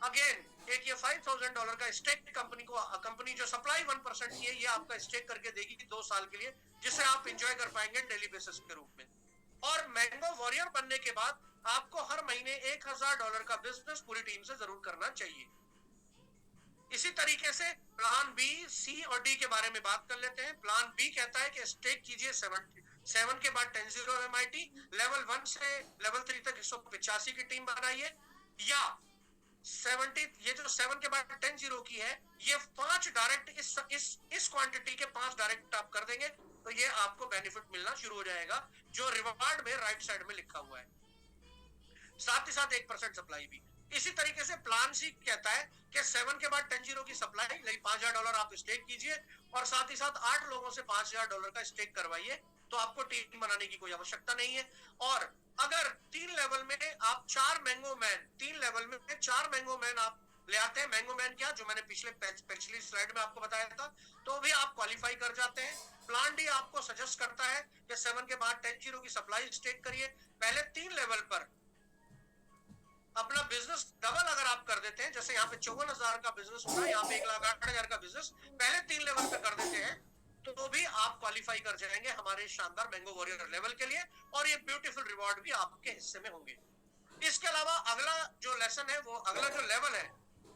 अगेन एक ये $5,000 का स्टेक कंपनी जो सप्लाई 1% की है, ये आपका स्टेक करके देगी 2 साल के लिए, जिसे आप एंजॉय कर पाएंगे डेली बेसिस के रूप में। और मैंगो वॉरियर बनने के बाद आपको हर महीने $1,000 का बिजनेस पूरी टीम से जरूर करना चाहिए। इसी तरीके से प्लान बी, सी और डी के बारे में बात कर लेते हैं। प्लान बी कहता है कि स्टेक कीजिए 7 के बाद 10 जीरो एमआईटी, लेवल 1 से लेवल 3 तक 185 की टीम बनाइए, या 70 ये जो 7 के बाद 10 जीरो की है, ये 5 डायरेक्ट इस क्वांटिटी के 5 डायरेक्ट आप कर देंगे तो ये आपको बेनिफिट मिलना शुरू हो जाएगा, जो रिवार्ड में राइट साइड में लिखा हुआ है। साथ ही साथ 1% सप्लाई भी। इसी तरीके से प्लान सी कहता है कि 7 के बाद 10 जीरो की सप्लाई, $5,000 आप स्टेक कीजिए, और साथ ही साथ 8 लोगों से $5,000 का स्टेक करवाइए, तो आपको टीम बनाने की कोई आवश्यकता नहीं है। और अगर 3 लेवल में आप 4 मैंगो मैन, 3 लेवल में 4 मैंगो मैन आप ले आते हैं, मैंगो मैन क्या, जो मैंने पिछली स्लाइड में आपको बताया था, तो भी आप क्वालिफाई कर जाते हैं। प्लान डी आपको सजेस्ट करता है कि 7 के बाद 10 जीरो की सप्लाई स्टेक करिए। पहले 3 लेवल पर अपना बिजनेस डबल अगर आप कर देते हैं, जैसे यहाँ पे 54,000 का बिजनेस होगा, यहाँ पे 1,08,000 का बिजनेस पहले 3 लेवल पे कर देते हैं, तो भी आप क्वालिफाई कर जाएंगे हमारे शानदार मैंगो वॉरियर लेवल के लिए, और ये ब्यूटीफुल रिवॉर्ड भी आपके हिस्से में होंगे। इसके अलावा अगला जो लेसन है, वो अगला जो लेवल है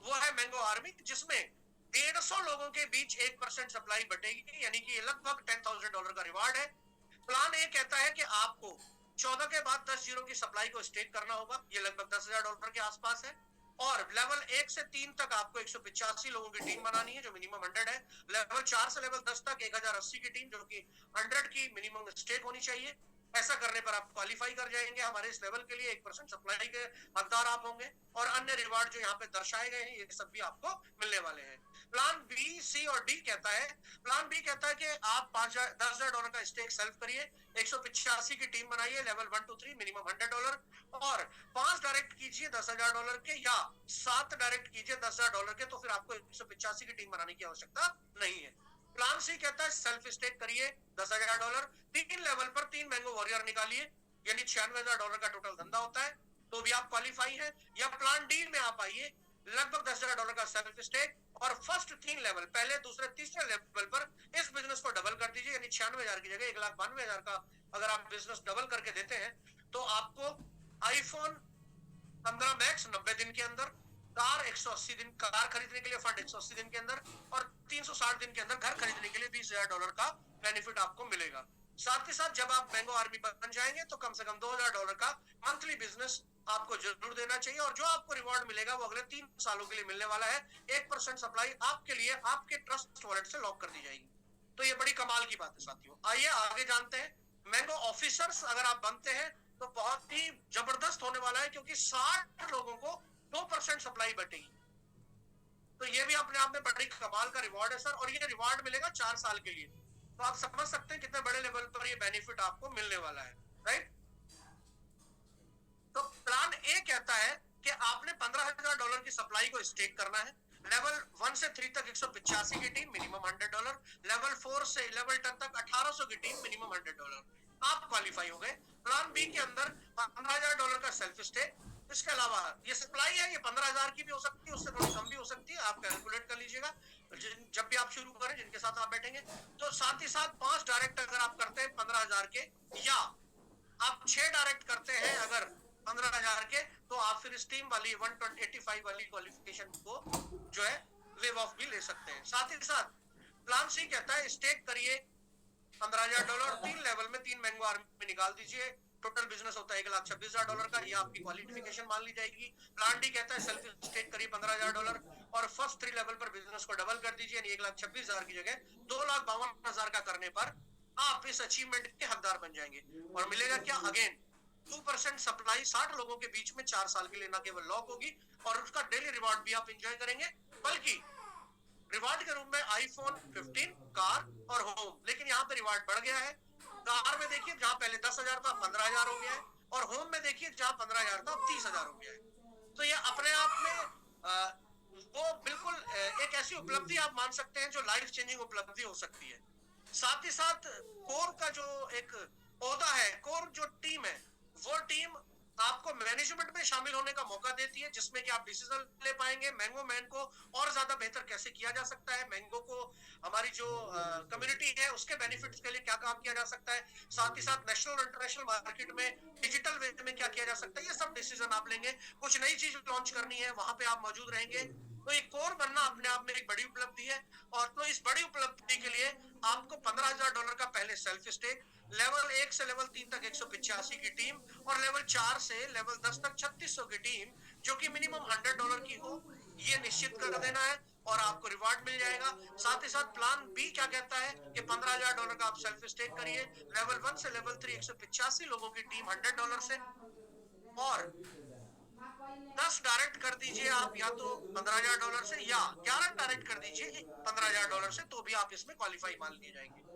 वो है मैंगो आर्मी, जिसमें 150 लोगों के बीच 1% सप्लाई बटेगी, यानी कि लगभग $10,000 का रिवार्ड है। प्लान ए कहता है कि आपको 14 के बाद 10 जीरो की सप्लाई को स्टेक करना होगा, ये लगभग $10,000 के आसपास है। और लेवल 1 से 3 तक आपको 185 लोगों की टीम बनानी है जो मिनिमम 100 है। लेवल 4 से लेवल 10 तक 1080 की टीम जो कि 100 की मिनिमम स्टेक होनी चाहिए। ऐसा करने पर आप क्वालिफाई कर जाएंगे। हमारे इस लेवल के लिए 1% सप्लाई के हकदार आप होंगे और अन्य रिवार्ड जो यहाँ पे दर्शाए गए हैं ये सब भी आपको मिलने वाले हैं। प्लान बी, सी और डी कहता है, प्लान बी कहता है कि आप 10,000 डॉलर का स्टेक सेल्फ करिए, 185 की टीम बनाइए, लेवल 1 to 3 मिनिमम $100 और 5 डायरेक्ट कीजिए $10,000 के या 7 डायरेक्ट कीजिए $10,000 के, तो फिर आपको 185 की टीम बनाने की आवश्यकता नहीं है। प्लान सी कहता है सेल्फ स्टेक करिए $10,000, 3 लेवल पर 3 मैंगो वॉरियर निकालिए, यानी $96,000 का टोटल धंधा होता है, तो भी आप क्वालिफाई है। या प्लान डी में आप आइए, लगभग $10,000 का सेल्फ स्टेक और फर्स्ट 3 लेवल, पहले दूसरे तीसरे लेवल पर इस बिजनेस को डबल कर दीजिए, यानी 96,000 की जगह 1,92,000 का अगर आप बिजनेस डबल करके देते हैं तो आपको आईफोन 15 मैक्स 90 दिन के अंदर, कार 180 दिन, कार खरीदने के लिए फंड 180 दिन के अंदर और 360 दिन के अंदर घर खरीदने के लिए $20,000 का बेनिफिट आपको मिलेगा। साथ ही साथ जब आप मैंगो आर्मी बन जाएंगे तो कम से कम $2,000 का मंथली बिजनेस आपको जरूर देना चाहिए और जो आपको रिवॉर्ड मिलेगा वो अगले 3 सालों के लिए मिलने वाला है। 1% सप्लाई आपके लिए आपके ट्रस्ट वॉलेट से लॉक कर दी जाएगी। तो ये बड़ी कमाल की बात है साथियों। आइए आगे जानते हैं। मैंगो ऑफिसर्स अगर आप बनते हैं तो बहुत ही जबरदस्त होने वाला है, क्योंकि 60 लोगों को 2% सप्लाई बटेगी। तो ये भी अपने आप में बड़ी कमाल का रिवॉर्ड है सर, और ये रिवॉर्ड मिलेगा 4 साल के लिए। तो आप समझ सकते हैं कितने बड़े लेवल पर ये बेनिफिट आपको मिलने वाला है, राइट। तो प्लान ए कहता है कि आपने $15,000 की सप्लाई को स्टेक करना है। लेवल 1 से 3 तक 185 की टीम मिनिमम $100, लेवल 4 से लेवल 10 तक 1800 की टीम मिनिमम $100, आप क्वालिफाई हो गए। प्लान बी के अंदर $15,000 का सेल्फ स्टेक, इसके अलावा ये सप्लाई है, ये 15,000 की भी हो सकती है, उससे थोड़ी कम भी हो सकती है, आप कैलकुलेट कर लीजिएगा जब भी आप शुरू करें, जिनके साथ आप बैठेंगे। तो साथ ही साथ 5 डायरेक्ट अगर आप करते हैं 15,000 के, या आप 6 डायरेक्ट करते हैं अगर 15,000 के, तो आप फिर स्टीम वाली 185 वाली क्वालिफिकेशन को जो है वेव ऑफ भी ले सकते हैं। साथ ही साथ प्लान सी कहता है स्टेक करिए $15,000, 3 लेवल में 3 मैंगो आर्मी निकाल दीजिए, टोटल बिजनेस होता है $1,26,000 का, ये आपकी क्वालिफिकेशन मान ली जाएगी। प्लान डी कहता है सेल्फ स्टेक करिए $15,000 और फर्स्ट 3 लेवल पर बिजनेस को डबल कर दीजिए, यानी 1,26,000 की जगह 2,52,000 का करने पर आप इस अचीवमेंट के हकदार बन जाएंगे। और मिलेगा क्या? अगेन 2% सप्लाई 60 लोगों के बीच में 4 साल के लिए ना केवल लॉक होगी, और उसका डेली रिवॉर्ड भी आप एंजॉय करेंगे, बल्कि रिवार्ड के रूप में आईफोन 15, कार और होम। लेकिन यहाँ पे रिवार्ड बढ़ गया है। कार में देखिए जहाँ पहले 10,000 था 15,000 हो गया है, और होम में देखिए जहाँ 15,000 था 30,000 हो गया है। तो ये अपने आप में वो बिल्कुल एक ऐसी उपलब्धि आप मान सकते हैं जो लाइफ चेंजिंग उपलब्धि हो सकती है। साथ ही साथ कोर का जो एक ओहदा है, कोर जो टीम है, वो टीम आपको मैनेजमेंट में शामिल होने का मौका देती है, जिसमें कि आप डिसीजन ले पाएंगे मैंगो मैन को और ज्यादा बेहतर कैसे किया जा सकता है, मैंगो को हमारी जो कम्युनिटी है उसके बेनिफिट्स के लिए क्या काम किया जा सकता है, साथ ही साथ नेशनल और इंटरनेशनल मार्केट में डिजिटल वे में क्या किया जा सकता है, ये सब डिसीजन आप लेंगे। कुछ नई चीज लॉन्च करनी है, वहां पे आप मौजूद रहेंगे। तो एक कोर बनना अपने आप में एक बड़ी उपलब्धि है, और तो इस बड़ी उपलब्धि के लिए आपको $15,000 का पहले सेल्फ स्टेक, लेवल 1 से लेवल 3 तक 185 की टीम, और लेवल 4 से लेवल 10 तक 3600 की टीम जो कि मिनिमम $100 की हो, ये निश्चित कर देना है और आपको रिवार्ड मिल जाएगा। साथ ही साथ प्लान बी क्या कहता है कि $15,000 का आप सेल्फ स्टेक करिए, लेवल 1 से लेवल 3 185 लोगों की टीम $100 से, और 10 डायरेक्ट कर दीजिए आप, या तो $15,000 से, या 11 डायरेक्ट कर दीजिए $15,000 से, तो भी आप इसमें क्वालिफाई मान लिए जाएंगे।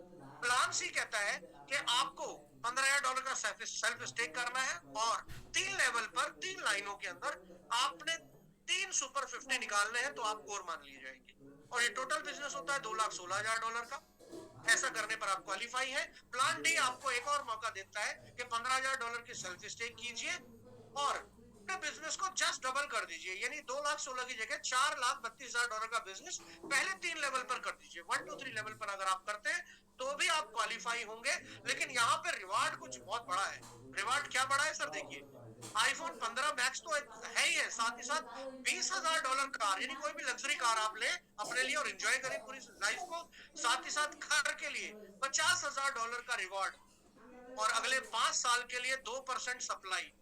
प्लान सी कहता है कि आपको $15,000 का सेल्फ स्टेक करना है, और 3 लेवल पर 3 लाइनों के अंदर आपने 3 सुपर 50 निकालने हैं, तो आप कोर मान लिए जाएंगे, और ये टोटल बिजनेस होता है $2,16,000 का। ऐसा करने पर आप क्वालिफाई है। प्लान डी आपको एक और मौका देता है कि $15,000 की सेल्फ स्टेक कीजिए और बिजनेस को जस्ट डबल कर दीजिए, यानी 2,16,000 की जगह $4,32,000 का बिजनेस पहले 3 लेवल पर कर दीजिए। 1 to 3 लेवल पर अगर आप करते हैं तो भी आप क्वालिफाई होंगे। लेकिन यहाँ पे रिवार्ड कुछ बहुत बड़ा है। रिवार्ड क्या बड़ा है सर? देखिए, आईफोन 15 मैक्स तो है ही है, साथ ही साथ $20,000 कार, यानी कोई भी लग्जरी कार आप ले अपने लिए और एंजॉय करें पूरी लाइफ को। साथ ही साथ घर के लिए $50,000 का रिवॉर्ड, और अगले 5 साल के लिए 2% सप्लाई।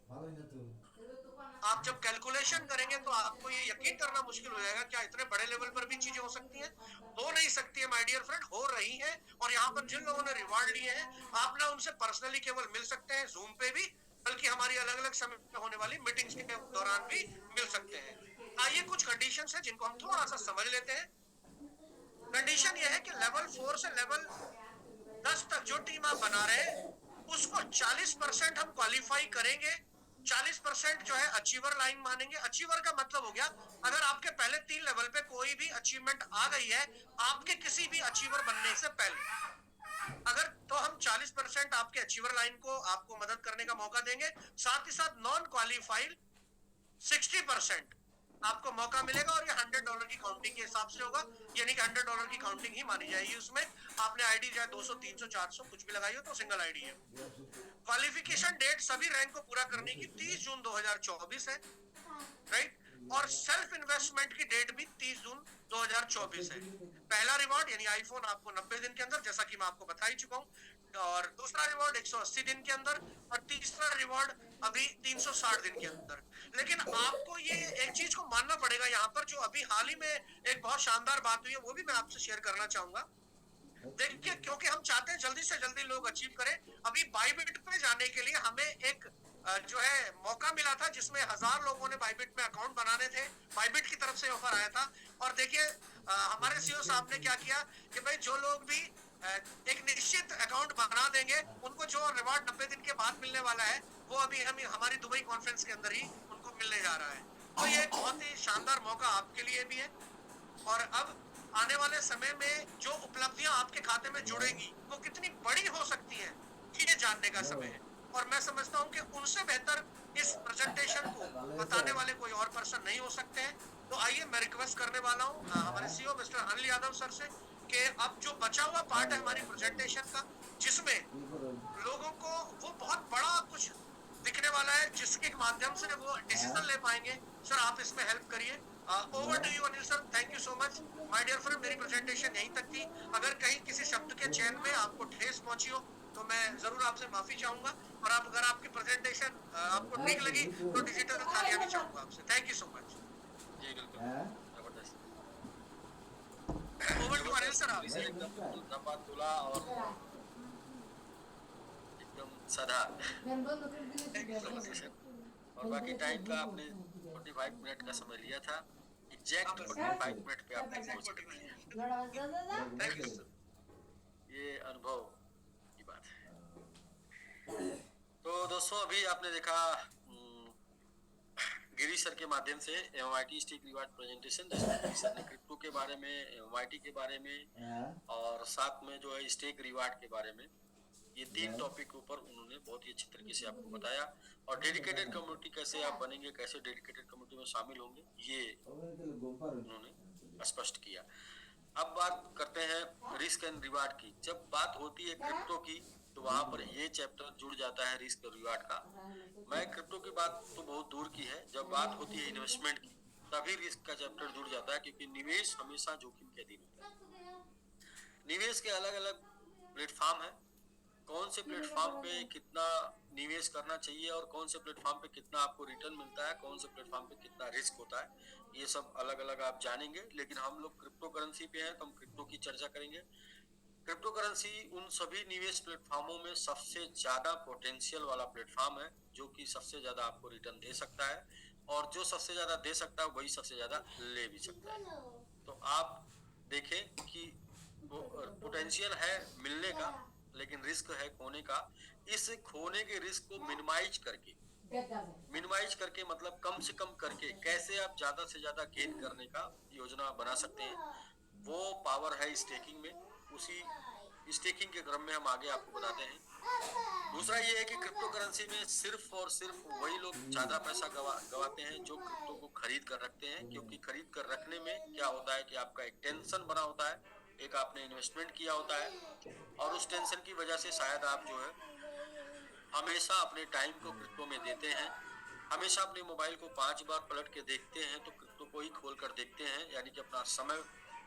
आप जब कैलकुलेशन करेंगे तो आपको ये यकीन करना मुश्किल हो जाएगा क्या इतने बड़े लेवल पर भी चीजें हो सकती हैं। हो नहीं सकती है माय डियर फ्रेंड, हो रही है। और यहाँ पर जिन लोगों ने रिवार्ड लिए हैं, आप ना उनसे पर्सनली केवल मिल सकते हैं जूम पे भी, बल्कि हमारी अलग अलग समय में होने वाली मीटिंग्स के दौरान भी मिल सकते हैं। आइए कुछ कंडीशंस हैं जिनको हम थोड़ा सा समझ लेते हैं। कंडीशन ये है कि लेवल 4 से लेवल 10 तक जो टीम आप बना रहे हैं, उसको 40% हम क्वालिफाई करेंगे। 40% जो है अचीवर लाइन मानेंगे। अचीवर का मतलब हो गया, अगर आपके पहले 3 लेवल पे कोई भी अचीवमेंट आ गई है आपके किसी भी अचीवर बनने से पहले, अगर तो हम 40% आपके अचीवर लाइन को आपको मदद करने का मौका देंगे। साथ ही साथ नॉन क्वालिफाइड 60% आपको मौका मिलेगा, और ये $100 की काउंटिंग के हिसाब से होगा, यानी कि $100 की काउंटिंग ही मानी जाएगी उसमें। आपने आईडी चाहे 200 300 400 कुछ भी लगाई हो तो सिंगल आईडी है। क्वालिफिकेशन डेट सभी रैंक को पूरा करने की 30 जून 2024 है, राइट। और सेल्फ इन्वेस्टमेंट की डेट भी 30 जून 2024 है। पहला रिवॉर्ड यानी आईफोन आपको 90 दिन के अंदर, जैसा कि मैं आपको बता ही चुका हूं, और दूसरा रिवॉर्ड 180 दिन के अंदर, और तीसरा रिवॉर्ड अभी 360 दिन के अंदर। लेकिन आपको ये एक चीज को मानना पड़ेगा यहाँ पर, जो अभी हाल ही में एक बहुत शानदार बात हुई है, वो भी मैं आपसे शेयर करना चाहूंगा। देखिए, क्योंकि हम चाहते हैं जल्दी से जल्दी लोग अचीव करें, अभी बाईबिट पे जाने के लिए हमें एक जो है मौका मिला था, जिसमें 1000 लोगों ने बाईबिट में अकाउंट बनाने थे। बाईबिट की तरफ से ऑफर आया था। और देखिए, हमारे सीईओ साहब ने क्या किया कि भाई जो लोग भी एक निश्चित अकाउंट बना देंगे, उनको जो रिवार्ड 90 दिन के बाद मिलने वाला है, वो अभी हम हमारी दुबई कॉन्फ्रेंस के अंदर ही उनको मिलने जा रहा है। तो ये एक बहुत ही शानदार मौका आपके लिए भी है। और अब आने वाले समय में जो उपलब्धियां आपके खाते में जुड़ेंगी वो कितनी बड़ी हो सकती हैं, ये जानने का समय है। और मैं समझता हूं कि उनसे बेहतर इस प्रेजेंटेशन को बताने वाले कोई और पर्सन नहीं हो सकते हैं। तो आइए, मैं रिक्वेस्ट करने वाला हूं हमारे CEO mister Anil Yadav sir से, कि अब जो बचा हुआ पार्ट है हमारी प्रेजेंटेशन का, जिसमें लोगों को वो बहुत बड़ा कुछ दिखने वाला है, जिसके माध्यम से वो डिसीजन ले पाएंगे। सर, आप इसमें हेल्प करिए। Over to you Anil sir, thank you so much. My dear friend, मेरी प्रेजेंटेशन यहीं तक थी। अगर कहीं किसी शब्द के चयन में आपको ठेस पहुंची हो तो मैं जरूर आपसे माफी चाहूंगा। और आप अगर आपकी प्रेजेंटेशन आपको ठीक लगी तो डिजिटल थालियां भी चाहूंगा आपसे। Thank you so much. जी बिल्कुल, जबरदस्त। ओवर टू अनिल जबरदस्त, सर, आप। सर एकदम मुद्दा बात बोला और एकदम साधा। Thank you so okay much. Sir. और बाकी टाइम का आपने 45 मिनट का समय लिया था। एग्जैक्ट 45 मिनट पे आपने एग्जैक्ट पहुंच कर 45 दिया। मिनट। Thank you sir. ये अनुभव की बात है। तो दोस्तों, अभी आपने देखा गिरीश सर के माध्यम से एमआईटी स्टेक रिवार्ड प्रेजेंटेशन, जिसमें गिरीश सर ने क्रिप्टो के बारे में, एमआईटी के बारे में और साथ में जो है स्टेक रिवार्ड के बारे में, ये 3 टॉपिक के ऊपर उन्होंने बहुत ही अच्छी तरीके से आपको बताया। और डेडिकेटेड कम्युनिटी कैसे आप बनेंगे, कैसे डेडिकेटेड कम्युनिटी में शामिल होंगे, ये उन्होंने स्पष्ट किया। अब बात करते हैं रिस्क एंड रिवार्ड की। जब बात होती है क्रिप्टो की तो वहां पर ये चैप्टर जुड़ जाता है रिस्क और रिवार्ड का। मैं क्रिप्टो की बात तो बहुत दूर की है, जब बात होती है इन्वेस्टमेंट की तभी रिस्क का चैप्टर जुड़ जाता है, क्योंकि निवेश हमेशा जोखिम के अधीन होता है। निवेश के अलग अलग प्लेटफॉर्म है, कौन से प्लेटफॉर्म पे कितना निवेश करना चाहिए और कौन से प्लेटफॉर्म पे कितना आपको रिटर्न मिलता है, कौन से प्लेटफॉर्म पे कितना रिस्क होता है, ये सब अलग अलग आप जानेंगे। लेकिन हम लोग क्रिप्टो करेंसी पे हैं तो हम क्रिप्टो की चर्चा करेंगे। क्रिप्टो करेंसी उन सभी निवेश प्लेटफॉर्मों में सबसे ज्यादा पोटेंशियल वाला प्लेटफॉर्म है, जो कि सबसे ज्यादा आपको रिटर्न दे सकता है, और जो सबसे ज्यादा दे सकता है वही सबसे ज्यादा ले भी सकता है। तो आप देखें कि पोटेंशियल है मिलने का, लेकिन रिस्क है खोने का। इस खोने के रिस्क को मिनिमाइज करके मतलब कम से कम करके कैसे आप ज्यादा से ज्यादा गेन करने का योजना बना सकते हैं, वो पावर है स्टेकिंग में। उसी स्टेकिंग के क्रम में हम आगे आपको बताते हैं। दूसरा ये है कि क्रिप्टो करेंसी में सिर्फ और सिर्फ वही लोग ज्यादा पैसा गवाते हैं जो क्रिप्टो को खरीद कर रखते हैं, क्योंकि खरीद कर रखने में क्या होता है कि आपका एक टेंशन बना होता है, एक आपने इन्वेस्टमेंट किया होता है, और उस टेंशन की वजह से शायद आप जो है हमेशा अपने टाइम को क्रिप्टो में देते हैं, हमेशा अपने मोबाइल को 5 बार पलट के देखते हैं तो क्रिप्टो को ही खोल कर देखते हैं, यानी कि अपना समय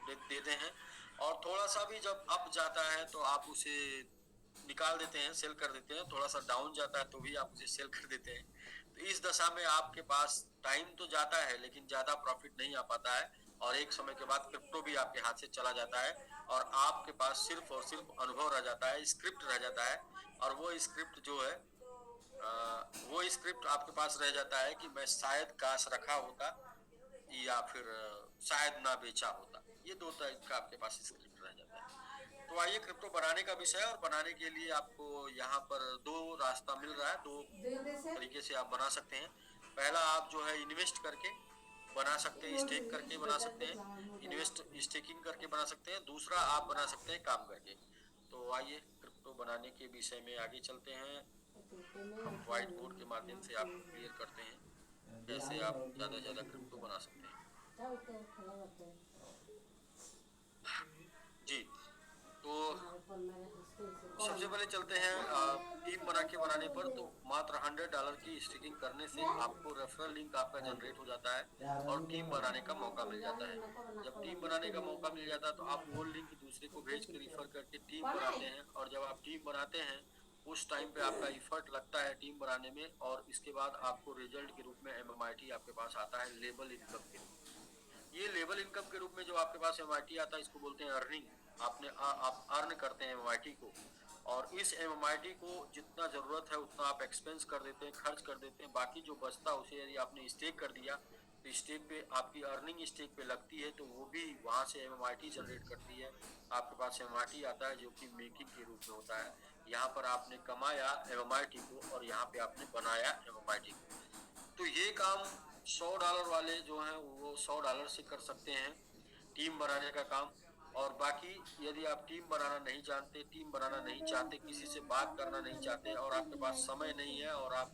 देते हैं। और थोड़ा सा भी जब अप जाता है तो आप उसे निकाल देते हैं, सेल कर देते हैं, थोड़ा सा डाउन जाता है तो भी आप उसे सेल कर देते हैं। तो इस दशा में आपके पास टाइम तो जाता है लेकिन ज्यादा प्रॉफिट नहीं आ पाता है, और एक समय के बाद क्रिप्टो भी आपके हाथ से चला जाता है और आपके पास सिर्फ और सिर्फ अनुभव रह जाता है, स्क्रिप्ट रह जाता है। और वो स्क्रिप्ट जो है वो स्क्रिप्ट आपके पास रह जाता है कि मैं शायद काश रखा होता या फिर शायद ना बेचा होता। ये दो तरह का आपके पास स्क्रिप्ट रह जाता है। तो आइए क्रिप्टो बनाने का विषय, और बनाने के लिए आपको यहाँ पर दो रास्ता मिल रहा है, दो तरीके से आप बना सकते हैं। पहला, आप जो है इन्वेस्ट करके बना सकते हैं, स्टेक करके बना सकते हैं, इन्वेस्ट स्टेकिंग करके बना सकते हैं। दूसरा, आप बना सकते हैं काम करके। तो आइए क्रिप्टो बनाने के विषय में आगे चलते हैं। हम व्हाइट बोर्ड के माध्यम से आपको क्लियर करते हैं कैसे आप ज़्यादा से ज़्यादा क्रिप्टो बना सकते हैं। जी, तो सबसे पहले चलते हैं टीम बना के बनाने पर। तो मात्र $100 की स्टेकिंग करने से आपको रेफरल लिंक आपका जनरेट हो जाता है और टीम बनाने का मौका मिल जाता है। जब टीम बनाने का मौका मिल जाता है तो आप वो लिंक दूसरे को भेज के रिफर करके टीम बनाते हैं, और जब आप टीम बनाते हैं उस टाइम पे आपका इफर्ट लगता है टीम बनाने में, और इसके बाद आपको रिजल्ट के रूप में MMIT आपके पास आता है लेबल इनकम के रूप में। ये लेबल इनकम के रूप में जो आपके पास MMIT आता है, इसको बोलते हैं अर्निंग। आप अर्न करते हैं MMIT को, और इस MMIT को जितना जरूरत है उतना आप एक्सपेंस कर देते हैं, खर्च कर देते हैं। बाकी जो बचता है उसे यदि आपने स्टेक कर दिया तो स्टेक पे आपकी अर्निंग स्टेक पे लगती है, तो वो भी वहां से MMIT जनरेट करती है। आपके पास MMIT आता है जो कि मेकिंग के रूप में होता है। यहाँ पर आपने कमाया MMIT को और यहाँ पे आपने बनाया MMIT को। तो ये काम $100 वाले जो हैं वो $100 से कर सकते हैं टीम बनाने का काम। और बाकी यदि आप टीम बनाना नहीं जानते, टीम बनाना नहीं चाहते, किसी से बात करना नहीं चाहते, और आपके पास समय नहीं है और आप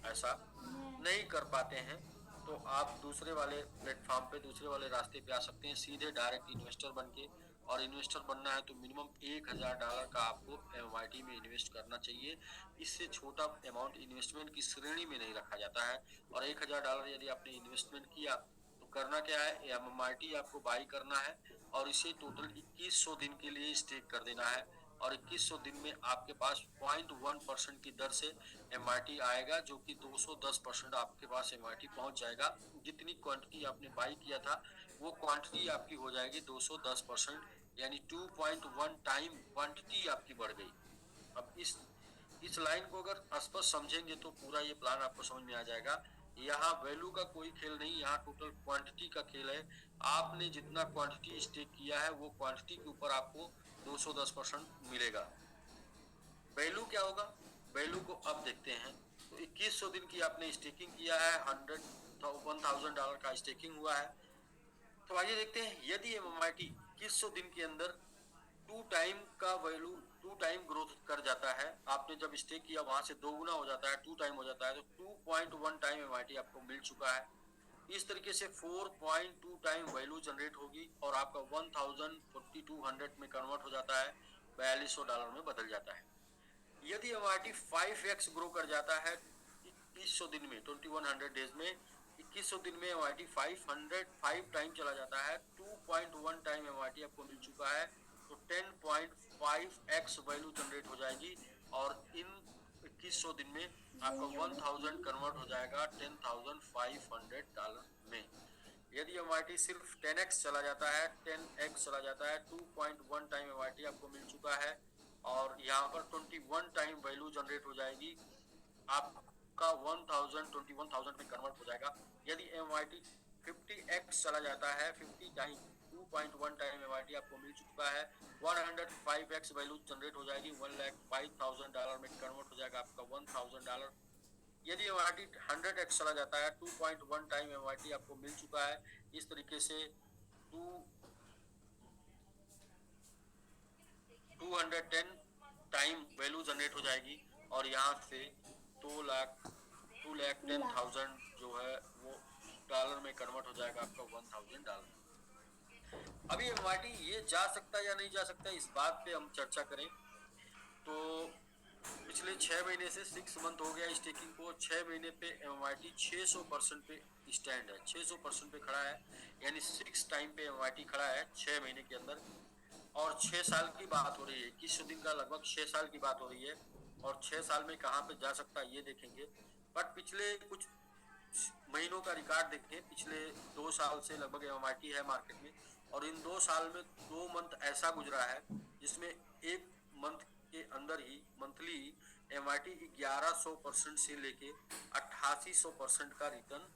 ऐसा नहीं कर पाते हैं, तो आप दूसरे वाले प्लेटफॉर्म पे, दूसरे वाले रास्ते पे आ सकते हैं, सीधे डायरेक्ट इन्वेस्टर बन के। और इन्वेस्टर बनना है तो मिनिमम $1000 का आपको MMIT में इन्वेस्ट करना चाहिए। इससे छोटा अमाउंट इन्वेस्टमेंट की श्रेणी में नहीं रखा जाता है। और $1000 यदि आपने इन्वेस्टमेंट किया तो करना क्या है, MMIT आपको बाई करना है और इसे टोटल 2100 दिन के लिए स्टेक कर देना है। और 2100 दिन में आपके पास 0.1% की दर से MIT आएगा, जो कि 210% आपके पास MIT पहुंच जाएगा। जितनी क्वांटिटी आपने बाई किया था वो क्वांटिटी आपकी हो जाएगी 210%, यानी 2.1 टाइम क्वांटिटी आपकी बढ़ गई। अब इस लाइन को अगर स्पष्ट समझेंगे तो पूरा ये प्लान आपको समझ में आ जाएगा। यहाँ वैल्यू का कोई खेल नहीं, यहाँ टोटल क्वांटिटी का खेल है। आपने जितना क्वांटिटी स्टेक किया है वो क्वांटिटी के ऊपर आपको 210% मिलेगा। वैल्यू क्या होगा, वैल्यू को अब देखते हैं। तो 2100 दिन की आपने स्टेकिंग किया है, $1000 का स्टेकिंग हुआ है। तो आइए देखते हैं, यदि MMIT 2100 दिन के अंदर 2 टाइम का वैल्यू, 2 टाइम ग्रोथ कर जाता है, आपने जब स्टेक किया वहां से 2 गुना हो जाता है, 2 टाइम हो जाता है, तो 2.1 टाइम MMIT आपको मिल चुका है। इस तरीके से 4.2 टाइम वैल्यू जनरेट होगी और आपका 14,200 में कन्वर्ट हो जाता है, $4200 में बदल जाता है। यदि MMIT 5x ग्रो कर जाता है 2100 दिन में, 2100 डेज में, 2100 दिन में MMIT 5 टाइम चला जाता है, 2.1 टाइम MMIT आपको मिल चुका है, तो 10.5x वैल्यू जनरेट हो जाएगी। और इन 2100 दिन में आपका 1000 कन्वर्ट हो जाएगा $10,500 में। यदि MMIT सिर्फ 10x चला जाता है, 10x चला जाता है, 2.1 टाइम MMIT आपको मिल चुका है और यहाँ पर 21 टाइम वैल्यू जनरेट हो जाएगी, आपका 21,000 में कन्वर्ट हो जाएगा। यदि MMIT 50x चला जाता है, 50 टाइम 2.1 टाइम MMIT आपको मिल चुका है, 105x वैल्यू जनरेट हो जाएगी, $1,05,000 में कन्वर्ट हो जाएगा आपका $1,000। यदि MMIT 100x चला जाता है, 2.1 टाइम MMIT आपको मिल चुका है। इस तरीके से 210 टाइम वैल्यू जनरेट हो जाएगी और यहाँ से 2,10,000 जो है वो डॉलर में कन्वर्ट हो जाएगा आपका $1,000। अभी MMIT ये जा सकता है या नहीं जा सकता, इस बात पे हम चर्चा करें तो पिछले 6 महीने से 6 मंथ हो गया स्टेकिंग को। 6 महीने पे MMIT 600% पे स्टैंड है, 600% पे खड़ा है, यानी 6 टाइम पे MMIT खड़ा है 6 महीने के अंदर। और 6 साल की बात हो रही है, 21 दिन का लगभग 6 साल की बात हो रही है, और 6 साल में कहाँ पे जा सकता है ये देखेंगे। बट पिछले कुछ महीनों का रिकॉर्ड देखें, पिछले 2 साल से लगभग एमआईटी है मार्केट में, और इन 2 साल में 2 मंथ ऐसा गुजरा है जिसमें एक मंथ के अंदर ही मंथली एमआईटी 1100% से लेके 8800% का रिटर्न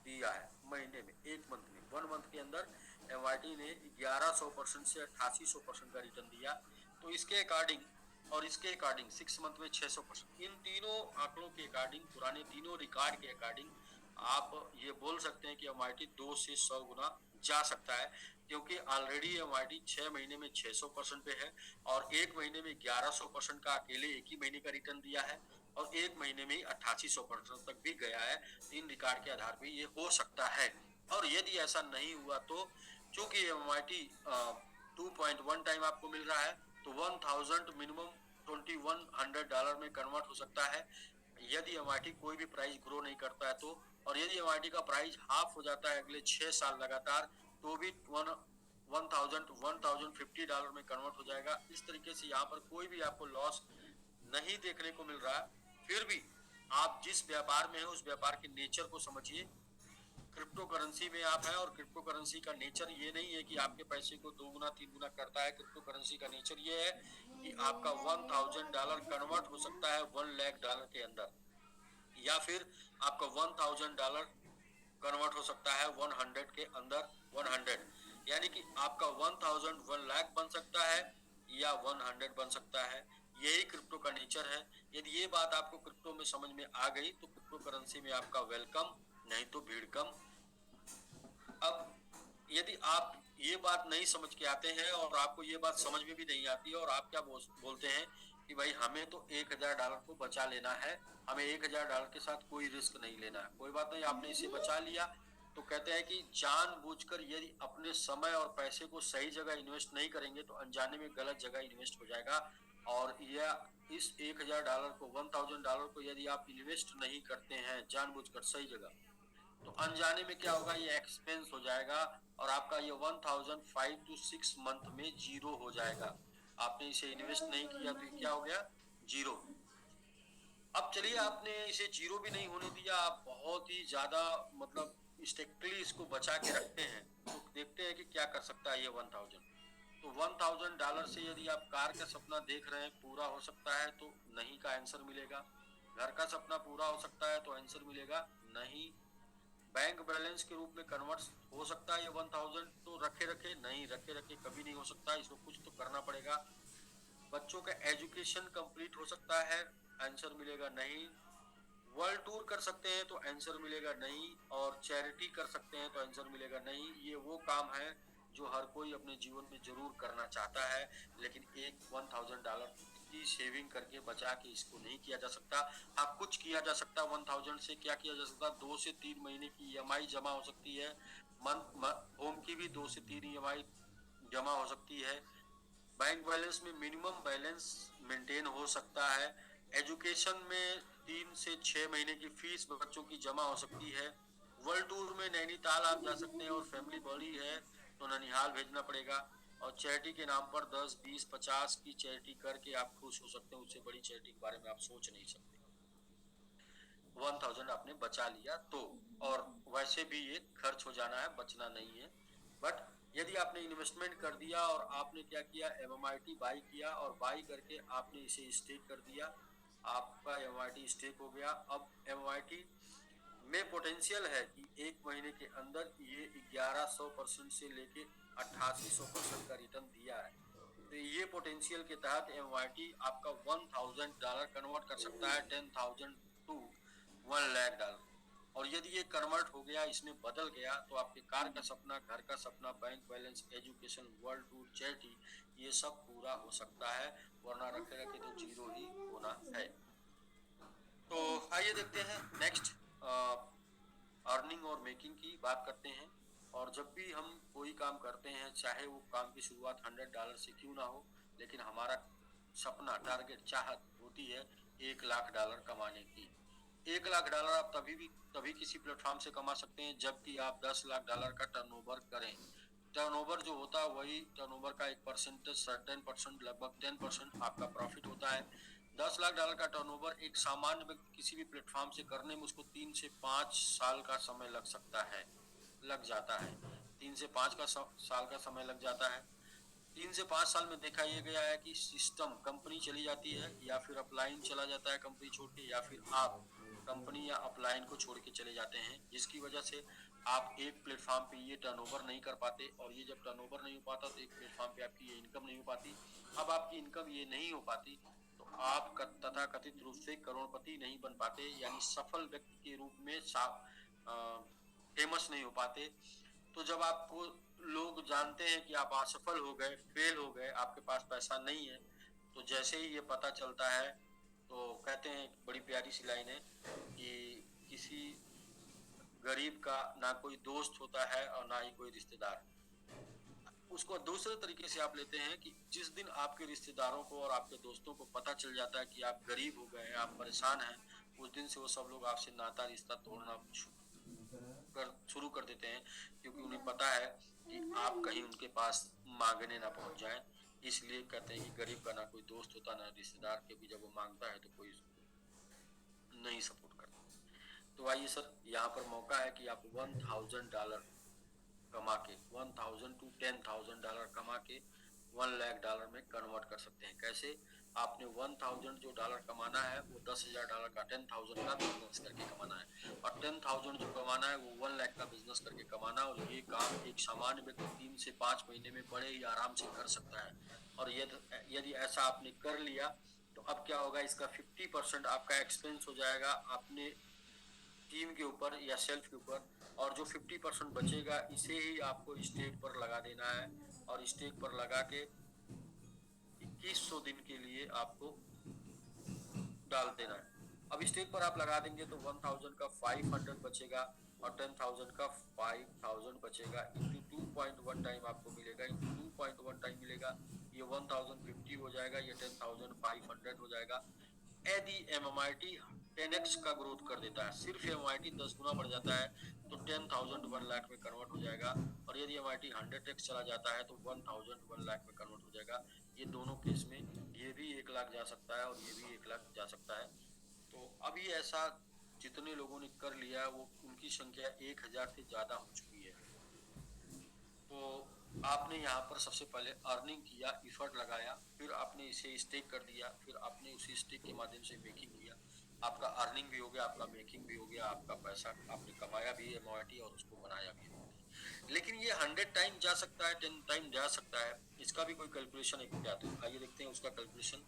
दिया है महीने में, एक मंथ में, 1 मंथ के अंदर एमआईटी ने 1100% से 8800% का रिटर्न दिया। तो इसके अकॉर्डिंग और इसके अकॉर्डिंग 6 मंथ में 600%, इन तीनों आंकड़ों के अकॉर्डिंग, पुराने तीनों रिकॉर्ड के अकॉर्डिंग आप ये बोल सकते हैं कि एमआईटी 2 से 100 गुना जा सकता है, क्योंकि ऑलरेडी एमआईटी 6 महीने में 600% पे है, और एक महीने में 1100% का अकेले एक ही महीने का रिटर्न दिया है, और एक महीने में ही 8800% तक भी गया है। इन रिकॉर्ड के आधार पे ये हो सकता है। और यदि ऐसा नहीं हुआ तो चूंकि एमआईटी 2.1 टाइम आपको मिल रहा है, तो 1000 मिनिमम $2100 में कन्वर्ट हो सकता है यदि एमआईटी कोई भी प्राइस ग्रो नहीं करता है तो। और यदि एमआईटी का प्राइस हाफ हो जाता है अगले 6 साल लगातार, तो भी 1050 में कन्वर्ट हो जाएगा। इस तरीके से यहाँ पर कोई भी आपको लॉस नहीं देखने को मिल रहा है। फिर भी आप जिस व्यापार में है उस व्यापार के नेचर को समझिए। क्रिप्टो करेंसी में आप है, और क्रिप्टो करेंसी का नेचर ये नहीं है कि आपके पैसे को 2 गुना 3 गुना करता है। क्रिप्टो करेंसी का नेचर ये है कि आपका $1000 कन्वर्ट हो सकता है $1,00,000 के अंदर, या फिर आपका $1000 कन्वर्ट हो सकता है 100 के अंदर 100, यानी कि आपका 1000 1,00,000 बन सकता है या 100 बन सकता है। यही क्रिप्टो का नेचर है। यदि ये बात आपको क्रिप्टो में समझ में आ गई तो क्रिप्टो करेंसी में आपका वेलकम, नहीं तो भीड़ कम। अब यदि आप ये बात नहीं समझ के आते हैं और आपको ये बात समझ में भी नहीं आती है, और आप क्या बोलते हैं कि भाई हमें तो $1000 को बचा लेना है, हमें $1000 के साथ कोई रिस्क नहीं लेना है। कोई बात नहीं, आपने इसे बचा लिया तो कहते हैं कि जानबूझकर यदि अपने समय और पैसे को सही जगह इन्वेस्ट नहीं करेंगे तो अनजाने में गलत जगह इन्वेस्ट हो जाएगा। और यह इस $1000 को, $1000 को यदि आप इन्वेस्ट नहीं करते हैं जानबूझकर सही जगह, तो अनजाने में क्या होगा, ये एक्सपेंस हो जाएगा, और आपका ये 1005 to 6 मंथ में जीरो हो जाएगा। आपने इसे इन्वेस्ट नहीं किया तो क्या हो गया, जीरो। अब चलिए, आपने इसे जीरो भी नहीं होने दिया, आप बहुत ही ज्यादा मतलब स्ट्रिक्टली इसको बचा के रखते हैं, तो देखते हैं कि क्या कर सकता है ये 1000। तो $1000 से यदि आप कार का सपना देख रहे हैं पूरा हो सकता है तो नहीं का आंसर मिलेगा। घर का सपना पूरा हो सकता है तो आंसर मिलेगा नहीं। बैंक बैलेंस के रूप में कन्वर्ट हो सकता है ये 1000, तो रखे रखे नहीं, रखे रखे कभी नहीं हो सकता, इसको कुछ तो करना पड़ेगा। बच्चों का एजुकेशन कंप्लीट हो सकता है, आंसर मिलेगा नहीं। वर्ल्ड टूर कर सकते हैं तो आंसर मिलेगा नहीं, और चैरिटी कर सकते हैं तो आंसर मिलेगा नहीं। ये वो काम है जो हर कोई अपने जीवन में जरूर करना चाहता है, लेकिन एक $1000 की सेविंग करके बचा के इसको नहीं किया जा सकता। हाँ, कुछ किया जा सकता है। 1000 से क्या किया जा सकता है, 2 से 3 महीने की ईएमआई जमा हो सकती है। होम की भी 2 से 3 ईएमआई जमा हो सकती है। बैंक बैलेंस में मिनिमम बैलेंस मेंटेन हो सकता है। एजुकेशन में 3 से 6 महीने की फीस बच्चों की जमा हो सकती है। वर्ल्ड टूर में नैनीताल आप जा सकते हैं, और फैमिली बड़ी है तो ननिहाल भेजना पड़ेगा। और चैरिटी के नाम पर 10, 20, 50 की चैरिटी करके आप खुश हो सकते हैं, उससे बड़ी चैरिटी के बारे में आप सोच नहीं सकते। 1000 आपने बचा लिया तो, और वैसे भी ये खर्च हो जाना है, बचना नहीं है। बट यदि आपने इन्वेस्टमेंट कर दिया और आपने क्या किया, एमआईटी बाई किया, और बाई करके आपने इसे स्टेक कर दिया, आपका एमआईटी स्टेक हो गया। अब एमआईटी में पोटेंशियल है कि एक महीने के अंदर ये 1100% से लेके 8800% का रिटर्न दिया है। तो ये पोटेंशियल के तहत एमआईटी आपका $1000 कन्वर्ट कर सकता है 10,000 टू $1,00,000। और यदि ये कन्वर्ट हो गया, इसमें बदल गया, तो आपके कार का सपना, घर का सपना, bank balance, education, world tour, charity, ये सब पूरा हो सकता है। वरना रखे रखे तो जीरो ही होना है। तो आइए देखते हैं नेक्स्ट अर्निंग और मेकिंग की बात करते हैं। और जब भी हम कोई काम करते हैं, चाहे वो काम की शुरुआत $100 से क्यों ना हो, लेकिन हमारा सपना, टारगेट, चाहत होती है $1,00,000 कमाने की। $1,00,000 आप तभी किसी प्लेटफॉर्म से कमा सकते हैं जबकि आप $10,00,000 का टर्नओवर करें। टर्नओवर जो होता है वही टर्नओवर का एक परसेंटेज 10% लगभग 10% आपका प्रॉफिट होता है। $10 लाख का टर्नओवर एक सामान्य व्यक्ति किसी भी प्लेटफॉर्म से करने में उसको 3 से 5 साल का समय लग सकता है, लग जाता है। 3 से 5 साल का समय लग जाता है। 3 से 5 साल में देखा ये गया है कि सिस्टम कंपनी चली जाती है या फिर अपलाइन चला जाता है कंपनी छोड़ के, या फिर आप कंपनी या अपलाइन को छोड़ के चले जाते हैं, जिसकी वजह से आप एक प्लेटफॉर्म पे ये टर्नओवर नहीं कर पाते, और ये जब टर्नओवर नहीं हो पाता तो एक प्लेटफॉर्म पे आपकी ये इनकम नहीं हो पाती। अब आपकी इनकम ये नहीं हो पाती तो आप तथाकथित रूप से करोड़पति नहीं बन पाते, यानी सफल व्यक्ति के रूप में फेमस नहीं हो पाते। तो जब आपको लोग जानते हैं कि आप असफल हो गए, फेल हो गए, आपके पास पैसा नहीं है, तो जैसे ही ये पता चलता है तो कहते हैं, बड़ी प्यारी सी लाइन है कि किसी गरीब का ना कोई दोस्त होता है और ना ही कोई रिश्तेदार। उसको दूसरे तरीके से आप लेते हैं कि जिस दिन आपके रिश्तेदारों को और आपके दोस्तों को पता चल जाता है कि आप गरीब हो गए हैं, आप परेशान हैं, उस दिन से वो सब लोग आपसे नाता रिश्ता तोड़ना शुरू कर देते हैं, क्योंकि उन्हें पता है कि आप कहीं उनके पास मांगने ना पहुंच जाएं। इसलिए कहते हैं कि गरीब का ना कोई दोस्त होता ना रिश्तेदार, क्योंकि जब वो मांगता है तो कोई नहीं सपोर्ट करता। तो आइए सर, यहाँ पर मौका है कि आप $1000 कमा के, 1000 to $10,000 कमा के $1 लाख में कन्वर्ट कर सकते हैं। कैसे? आपने 1000 जो डॉलर कमाना है वो $10,000 का, 10,000 का बिजनेस करके कमाना है, और 10,000 जो कमाना है वो 1 लाख का बिजनेस करके कमाना है। और ये काम एक सामान्य व्यक्ति 3 से 5 महीने में बड़े ही आराम से कर सकता है। और यदि ऐसा आपने कर लिया तो अब क्या होगा, इसका 50% आपका एक्सपेंस हो जाएगा अपने टीम के ऊपर या सेल्फ के ऊपर, और जो 50% बचेगा इसे ही आपको स्टेक पर लगा देना है, और स्टेक पर लगा के 2100 दिन के लिए आपको डाल देना है। अब स्टेक पर आप लगा देंगे तो 1000 का 500 बचेगा, और 10,000 का 5000 बचेगा, इंटू 2.1 टाइम आपको मिलेगा, इंटू 2.1 टाइम मिलेगा, ये 1050 हो जाएगा, ये 10,500 हो जाएगा। यदि MMIT 10x का ग्रोथ कर देता है, सिर्फ MMIT 10 गुना बढ़ जाता है तो 10,000 1 लाख में कन्वर्ट हो जाएगा, और यदि MIT 100x चला जाता है तो 1000 1 लाख में कन्वर्ट हो जाएगा। ये दोनों केस में ये भी 1 लाख जा सकता है और ये भी 1 लाख जा सकता है। तो अभी ऐसा जितने लोगों ने कर लिया वो उनकी संख्या 1000 से ज्यादा हो चुकी है। तो आपने यहाँ पर सबसे पहले अर्निंग किया, इफर्ट लगाया, फिर आपने इसे स्टेक कर दिया, फिर आपने उसी स्टेक के माध्यम से मेकिंग किया, आपका अर्निंग भी हो गया, आपका मेकिंग भी हो गया, आपका पैसा आपने कमाया भी है MMIT और उसको बनाया भी है। लेकिन ये 100 टाइम जा सकता है, 10 टाइम जा सकता है, इसका भी कोई कैलकुलेशन है क्या? तो आइए देखते हैं उसका कैलकुलेशन।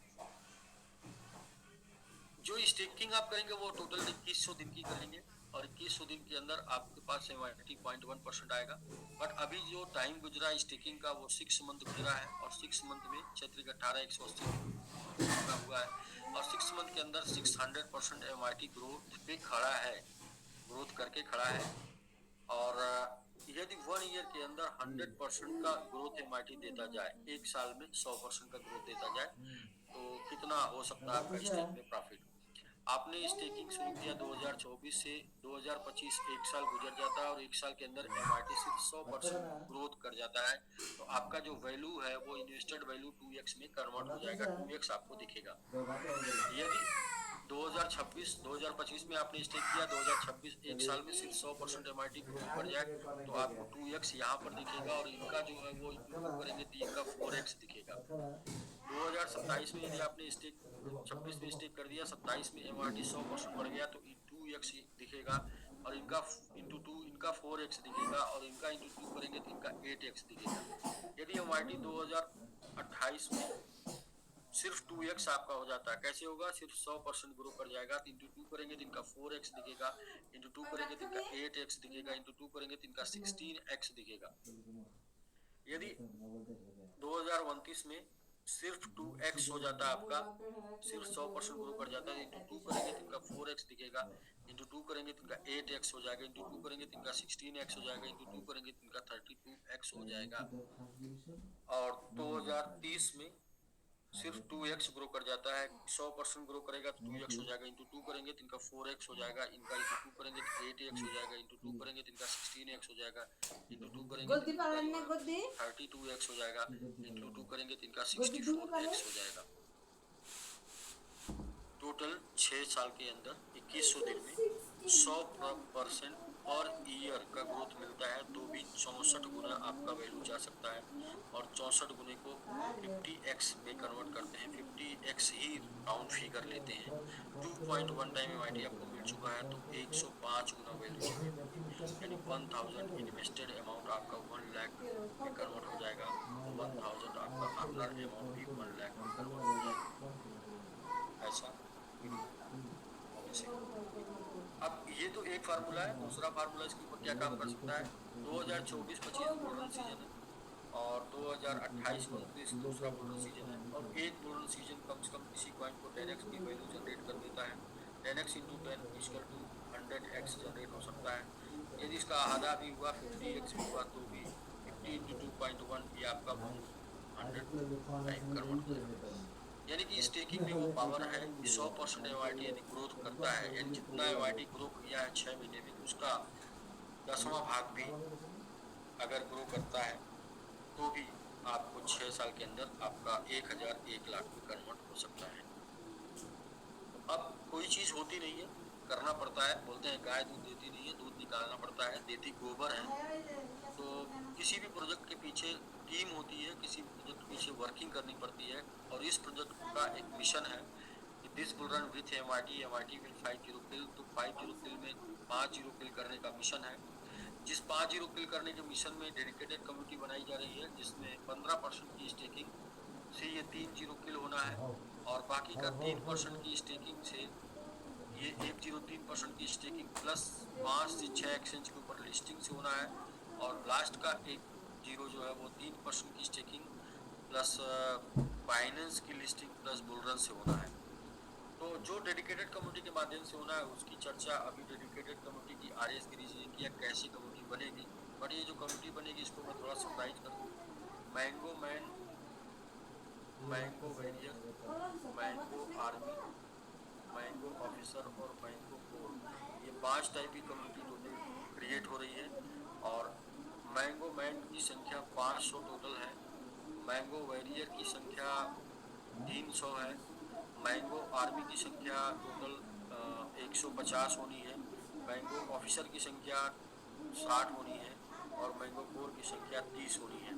जो स्टेकिंग आप करेंगे वो टोटल 2100 दिन की करेंगे, और 2100 दिन के अंदर आपके पास 70.1% आएगा। बट अभी जो टाइम गुजरा स्टेकिंग का वो 6 मंथ गुजरा है, और 6 मंथ में 6×18 180 हुआ है, और 6 मंथ के अंदर 600% MMIT ग्रोथ पे खड़ा है, ग्रोथ करके खड़ा है। और यदि 1 ईयर के अंदर 100% का ग्रोथ MMIT देता जाए, एक साल में 100% का ग्रोथ देता जाए, तो कितना हो सकता है आपका स्टेक में प्रॉफिट? आपने स्टेकिंग शुरू किया 2024 से 2025, एक साल गुजर जाता है, और एक साल के अंदर MMIT सिर्फ 100% ग्रोथ कर जाता है, तो आपका जो वैल्यू है वो इन्वेस्टेड वैल्यू 2x में कन्वर्ट हो जाएगा, 2x आपको दिखेगा। यदि 2025 में आपने स्टेक किया, 2026 एक साल में सिर्फ 100% MMIT ग्रोथ कर जाए तो आपको 2x यहाँ पर दिखेगा, और इनका जो है वो इंटू करेंगे तो इनका 4x दिखेगा। 2027 में यदि आपने स्टेक 26 में स्टेक कर दिया, 27 में MMIT 100% बढ़ गया तो 2x दिखेगा, और इनका इंटू 2 इनका 4x दिखेगा, और इनका इंटू 2 करेंगे तो इनका 8x दिखेगा। यदि MMIT 2028 में सिर्फ 2x आपका हो जाता है, कैसे होगा? सिर्फ 100% ग्रो कर जाएगा, तो इंटू 2 करेंगे तो इनका 4x दिखेगा, इंटू 2 करेंगे तो इनका 8x दिखेगा, इंटू 2 करेंगे तो इनका 16x दिखेगा। यदि 2029 में सिर्फ 2x हो जाता है आपका, सिर्फ 100% ग्रो कर जाता है, इंटू 2 करेंगे तो इनका 4x दिखेगा, इंटू 2 करेंगे तो इनका 8x हो जाएगा, इंटू 2 करेंगे तो इनका 16x हो जाएगा, इंटू 2 करेंगे तो इनका 32x हो जाएगा। और 2030 में सिर्फ 2x ग्रो कर जाता है। 100% ग्रो करेगा तो 2x हो जाएगा, इंटू 2 करेंगे तो इनका 4x हो जाएगा, इनका इंटू 2 करेंगे तो 8x हो जाएगा, इंटू 2 करेंगे तो इनका 16x हो जाएगा, इंटू 2 करेंगे तो इनका जो है 32x हो जाएगा, इंटू 2 करेंगे तो इनका 64x हो जाएगा। टोटल 6 साल के अंदर 2100 दिन में 100% पर ईयर का ग्रोथ मिलता है, तो भी 64 गुना आपका वैल्यू जा सकता है। और 64 गुने को 50x में कन्वर्ट करते हैं, 50x ही राउंड फिगर लेते हैं। 2.1 टाइम एमआईटी आपको मिल चुका है तो 105 गुना वैल्यू जनरेट होगी, यानी 1000 इन्वेस्टेड अमाउंट आपका 1 लाख में कन्वर्ट हो जाएगा, और 1000 आपका अर्नर अमाउंट भी 1 लाख में कन्वर्ट हो जाएगा। ऐसा अब ये तो एक फार्मूला है। दूसरा फार्मूला इसके ऊपर क्या काम कर सकता है, 2024-25 बुल सीजन है, और 2028-29 दूसरा बुल सीजन है, और एक बुल सीजन कम से कम किसी कॉइन को 10x की वैल्यू जनरेट कर देता है। 10x into 10 equal to 100x generate हो सकता है। यदि इसका आधा भी हुआ, 50x भी हुआ, तो भी 50 इंटू 2.1 ये आपका 100 टाइम कन्वर्ट हो जाएगा। यानी कि स्टेकिंग में वो पावर है कि 100% एमआईटी यदि ग्रोथ करता है, यानी जितना एमआईटी ग्रो किया है 6 महीने में, उसका 10वां भाग भी अगर ग्रो करता है तो भी आपको 6 साल के अंदर आपका 1000 1 लाख में कन्वर्ट हो सकता है। अब कोई चीज होती नहीं है, करना पड़ता है। बोलते हैं गाय दूध देती नहीं है, दूध निकालना पड़ता है, देती गोबर है। तो किसी भी प्रोजेक्ट के पीछे टीम होती है, किसी भी प्रोजेक्ट के पीछे वर्किंग करनी पड़ती है, और इस प्रोजेक्ट का एक मिशन है कि this will run with MIT, MIT will 50 किल। तो 50 किल में 50 किल करने का मिशन है। जिस 50 किल करने के मिशन में डेडिकेटेड कमेटी बनाई जा रही है, जिसमें 15% की स्टेकिंग से ये 30 किल होना है, और बाकी का 3% की स्टेकिंग से ये 103% की स्टेकिंग प्लस 5 से 6 एक्सचेंज के ऊपर लिस्टिंग से होना है, और लास्ट का 1 0 जो है वो 3% की स्टेकिंग प्लस बाइनेंस की लिस्टिंग प्लस बुलरन से होना है। तो जो डेडिकेटेड कम्युनिटी के माध्यम से होना है उसकी चर्चा अभी डेडिकेटेड कम्युनिटी की आरएस गिरी जी ने किया, कैसी कम्युनिटी बनेगी। बट ये जो कम्युनिटी बनेगी इसको मैं थोड़ा सरप्राइज कर दूं, mango man, mango warrior, mango army, mango officer और मैंगो कोर, ये 5 टाइप की कम्युनिटी टोटल क्रिएट हो रही है। और मैंगो मैन की संख्या 500 टोटल है, मैंगो वैरियर की संख्या 300 है, मैंगो आर्मी की संख्या टोटल 150 होनी है, मैंगो ऑफिसर की संख्या 60 होनी है, और मैंगो कोर की संख्या 30 होनी है।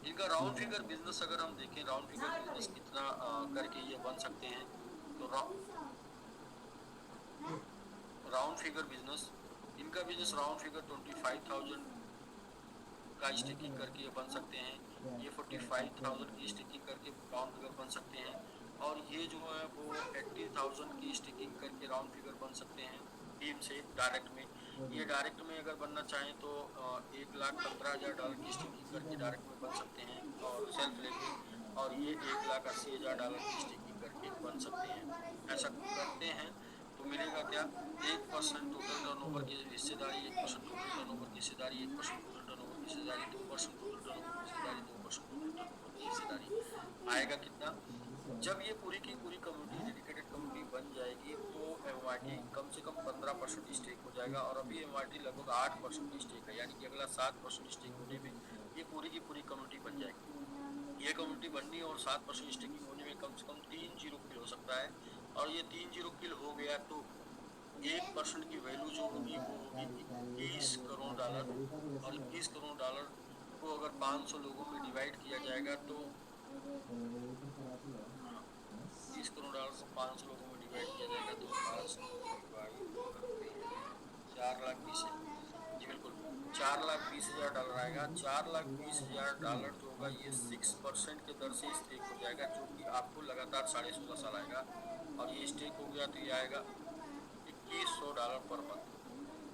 इनका राउंड फिगर बिजनेस अगर हम देखें, राउंड फिगर बिजनेस कितना करके ये बन सकते हैं, तो राउंड फिगर बिजनेस, इनका बिजनेस राउंड फिगर 25,000 का स्टेकिंग करके ये बन सकते हैं, ये 45,000 की स्टेकिंग करके राउंड फिगर बन सकते हैं, और ये जो है वो 80,000 की स्टेकिंग करके राउंड फिगर बन सकते हैं टीम से डायरेक्ट में। ये डायरेक्ट में अगर बनना चाहें तो $1,15,000 की स्टेकिंग करके डायरेक्ट में बन सकते हैं और सेल्फ लेके, और ये $1,80,000 की स्टेकिंग करके बन सकते हैं। ऐसा करते हैं तो मिलेगा क्या, 1% टोटल टर्नओवर की हिस्सेदारी, 1% टोटल टर्नओवर की हिस्सेदारी, 1% टोटल टर्नओवर की हिस्सेदारी, 2% टोटल टर्नओवर की हिस्सेदारी, 2% टोटल टर्नओवर की हिस्सेदारी। आएगा कितना, जब ये पूरी की पूरी कम्युनिटी डेडिकेटेड कम्युनिटी बन जाएगी तो एमआरटी कम से कम 15% स्टेक हो जाएगा, और अभी एमआरटी लगभग 8% स्टेक है, यानी कि अगला 7% स्टेक होने में ये पूरी की पूरी कम्युनिटी बन जाएगी। ये कम्युनिटी बननी और 7% स्टेकिंग होने में कम से कम 3 किल हो सकता है, और ये 3 किल हो गया तो 1% की वैल्यू जो होगी वो होगी $21 करोड़, और $21 करोड़ को अगर 500 लोगों में डिवाइड किया जाएगा तो $21 करोड़ को 500 लोगों में डिवाइड किया जाएगा तो 500 डिवाइड करते हैं 4,20,000, जी बिल्कुल, $4,20,000 आएगा। $4,20,000 जो होगा ये 6% के दर से स्टेक हो जाएगा, जो कि आपको लगातार 16.5 साल आएगा, और ये स्टेक हो गया तो ये आएगा $2,100 पर मंथ।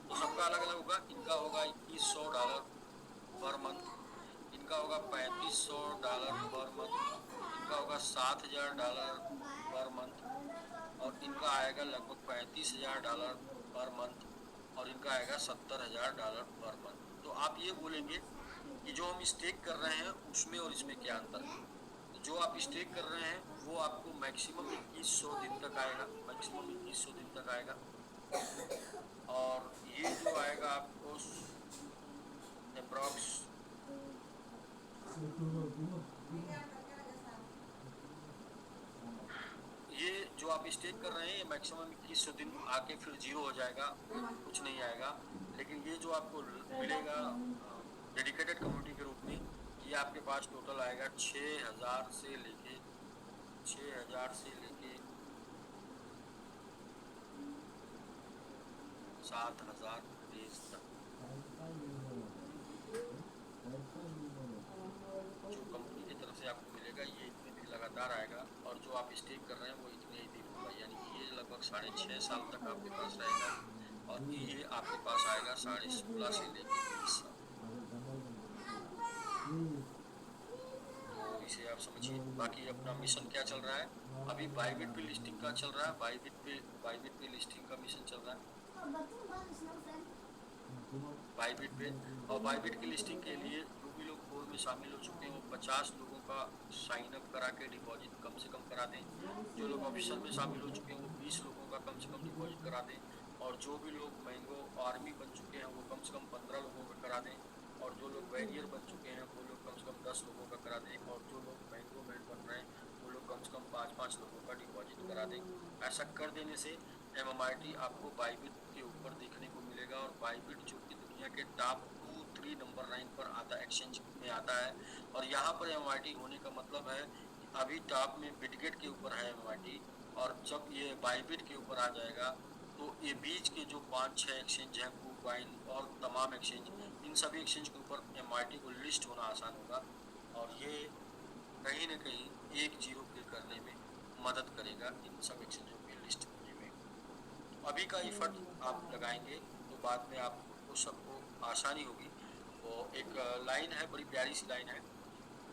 तो सबका अलग अलग होगा, इनका होगा $2,100 पर मंथ, इनका होगा $3,500 पर मंथ, इनका होगा $7,000 पर मंथ, और इनका आएगा लगभग $35,000 पर मंथ, और इनका आएगा $70,000 पर मंथ। तो आप ये बोलेंगे कि जो हम स्टेक कर रहे हैं उसमें और इसमें क्या अंतर है, तो जो आप स्टेक कर रहे हैं वो आपको मैक्सिमम 2100 दिन तक आएगा, मैक्सिमम 2100 दिन तक आएगा। और ये जो आएगा आपको अप्रॉक्स ये जो आप स्टेक कर रहे हैं ये मैक्सिमम 2100 दिन आके फिर जीरो हो जाएगा, कुछ नहीं आएगा। लेकिन ये जो आपको मिलेगा डेडिकेटेड कम्युनिटी के रूप में, ये आपके पास टोटल आएगा 6000 से लेके 7000 डेज तक जो कंपनी की तरफ से आपको मिलेगा, ये इतने दिन लगातार आएगा। और जो आप स्टेक कर रहे हैं वो इतने ही दिन होगा, यानी कि ये लगभग 6.5 साल तक आपके पास रहेगा। और ये आपके पास आएगा 16.5 से लेके 20 साल। तो इसे आप समझिए। बाकी अपना मिशन क्या चल रहा है, अभी बाइबिट पे लिस्टिंग का चल रहा है, बाइबिट पे लिस्टिंग का मिशन चल रहा है बाइबिट पे। और बाइबिट की लिस्टिंग के लिए जो भी लोग कोर में शामिल हो चुके हैं वो 50 लोगों का साइन अप करा के डिपॉजिट कम से कम करा दें। जो लोग ऑफिसर में शामिल हो चुके हैं वो 20 लोगों का कम से कम डिपॉजिट करा दें। और जो भी लोग मैंगो आर्मी बन चुके हैं वो कम से कम 15 लोगों का करा दें। और जो लोग वैरियर बन चुके हैं वो लोग कम से कम 10 लोगों का करा दें। और जो लोग मैंगो मैन बन रहे हैं वो लोग कम से कम 5-5 लोगों का डिपॉजिट करा दें। ऐसा कर देने से MMRT आपको बाइबिट के ऊपर देखने को मिलेगा। और बाइबिट जो कि दुनिया के टॉप 2-3 नंबर 9 पर आता है, एक्सचेंज में आता है। और यहाँ पर MMRT होने का मतलब है कि अभी टॉप में बिटगेट के ऊपर है MMRT, और जब ये बाइबिट के ऊपर आ जाएगा तो ये बीच के जो 5-6 एक्सचेंज हैं, KuCoin और तमाम एक्सचेंज, इन सभी एक्सचेंज के ऊपर MMRT को लिस्ट होना आसान होगा। और ये कहीं न कहीं 1-0 पे करने में मदद करेगा इन सब एक्सचेंजों के लिस्ट होने में। अभी का एफर्ट आप लगाएंगे तो बाद में आपको सबको आसानी होगी। वो एक लाइन है, बड़ी प्यारी सी लाइन है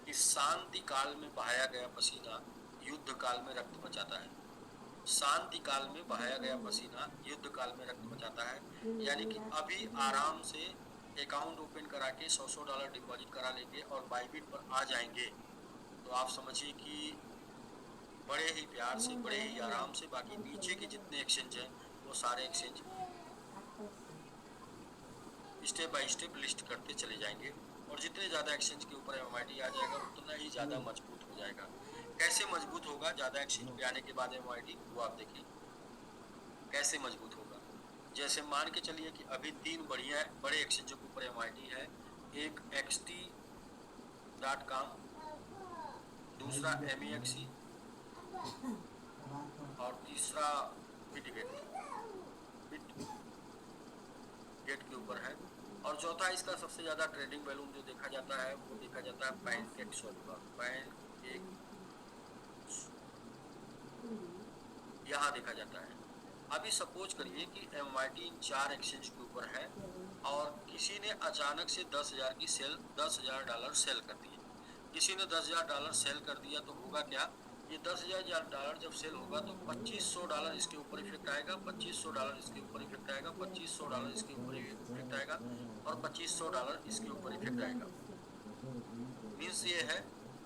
कि शांति काल में बहाया गया पसीना युद्ध काल में रक्त बचाता है। शांति काल में बहाया गया पसीना युद्ध काल में रक्त बचाता है। यानी कि अभी आराम से अकाउंट ओपन करा के $100 डिपॉजिट करा लेंगे और बाइबिट पर आ जाएंगे तो आप समझिए कि बड़े ही प्यार से, बड़े ही आराम से बाकी नीचे के जितने एक्सचेंज हैं वो सारे exchange step by step list करते चले जाएंगे। और जितने ज़्यादा एक्सचेंज के ऊपर MMRT आ जाएगा उतना ही ज़्यादा मजबूत हो जाएगा। कैसे मजबूत होगा ज़्यादा एक्सचेंज पे आने के बाद MMRT, वो आप देखिए कैसे मजबूत होगा। जैसे मान के चलिए कि अभी 3 बढ़िया बड़े एक्सचेंजों के ऊपर MMRT है। एक XT.com, दूसरा MEXC और तीसरा बिटगेट के ऊपर है। और चौथा इसका सबसे ज्यादा ट्रेडिंग वैल्यूम जो देखा जाता है वो देखा जाता है पैनकेक्सवर्थ का। पैनकेक यहाँ देखा जाता है। अभी सपोज करिए कि MMRT इन 4 एक्सचेंज के ऊपर है और किसी ने अचानक से $10,000 सेल कर दिए। किसी ने $10,000 सेल कर दिया तो होगा क्या, ये $10,000 जब सेल होगा तो $2,500 इसके ऊपर इफेक्ट आएगा, $2,500 इसके ऊपर इफेक्ट आएगा, $2,500 इसके ऊपर इफेक्ट आएगा और $2,500 इसके ऊपर इफेक्ट आएगा। मीन्स ये है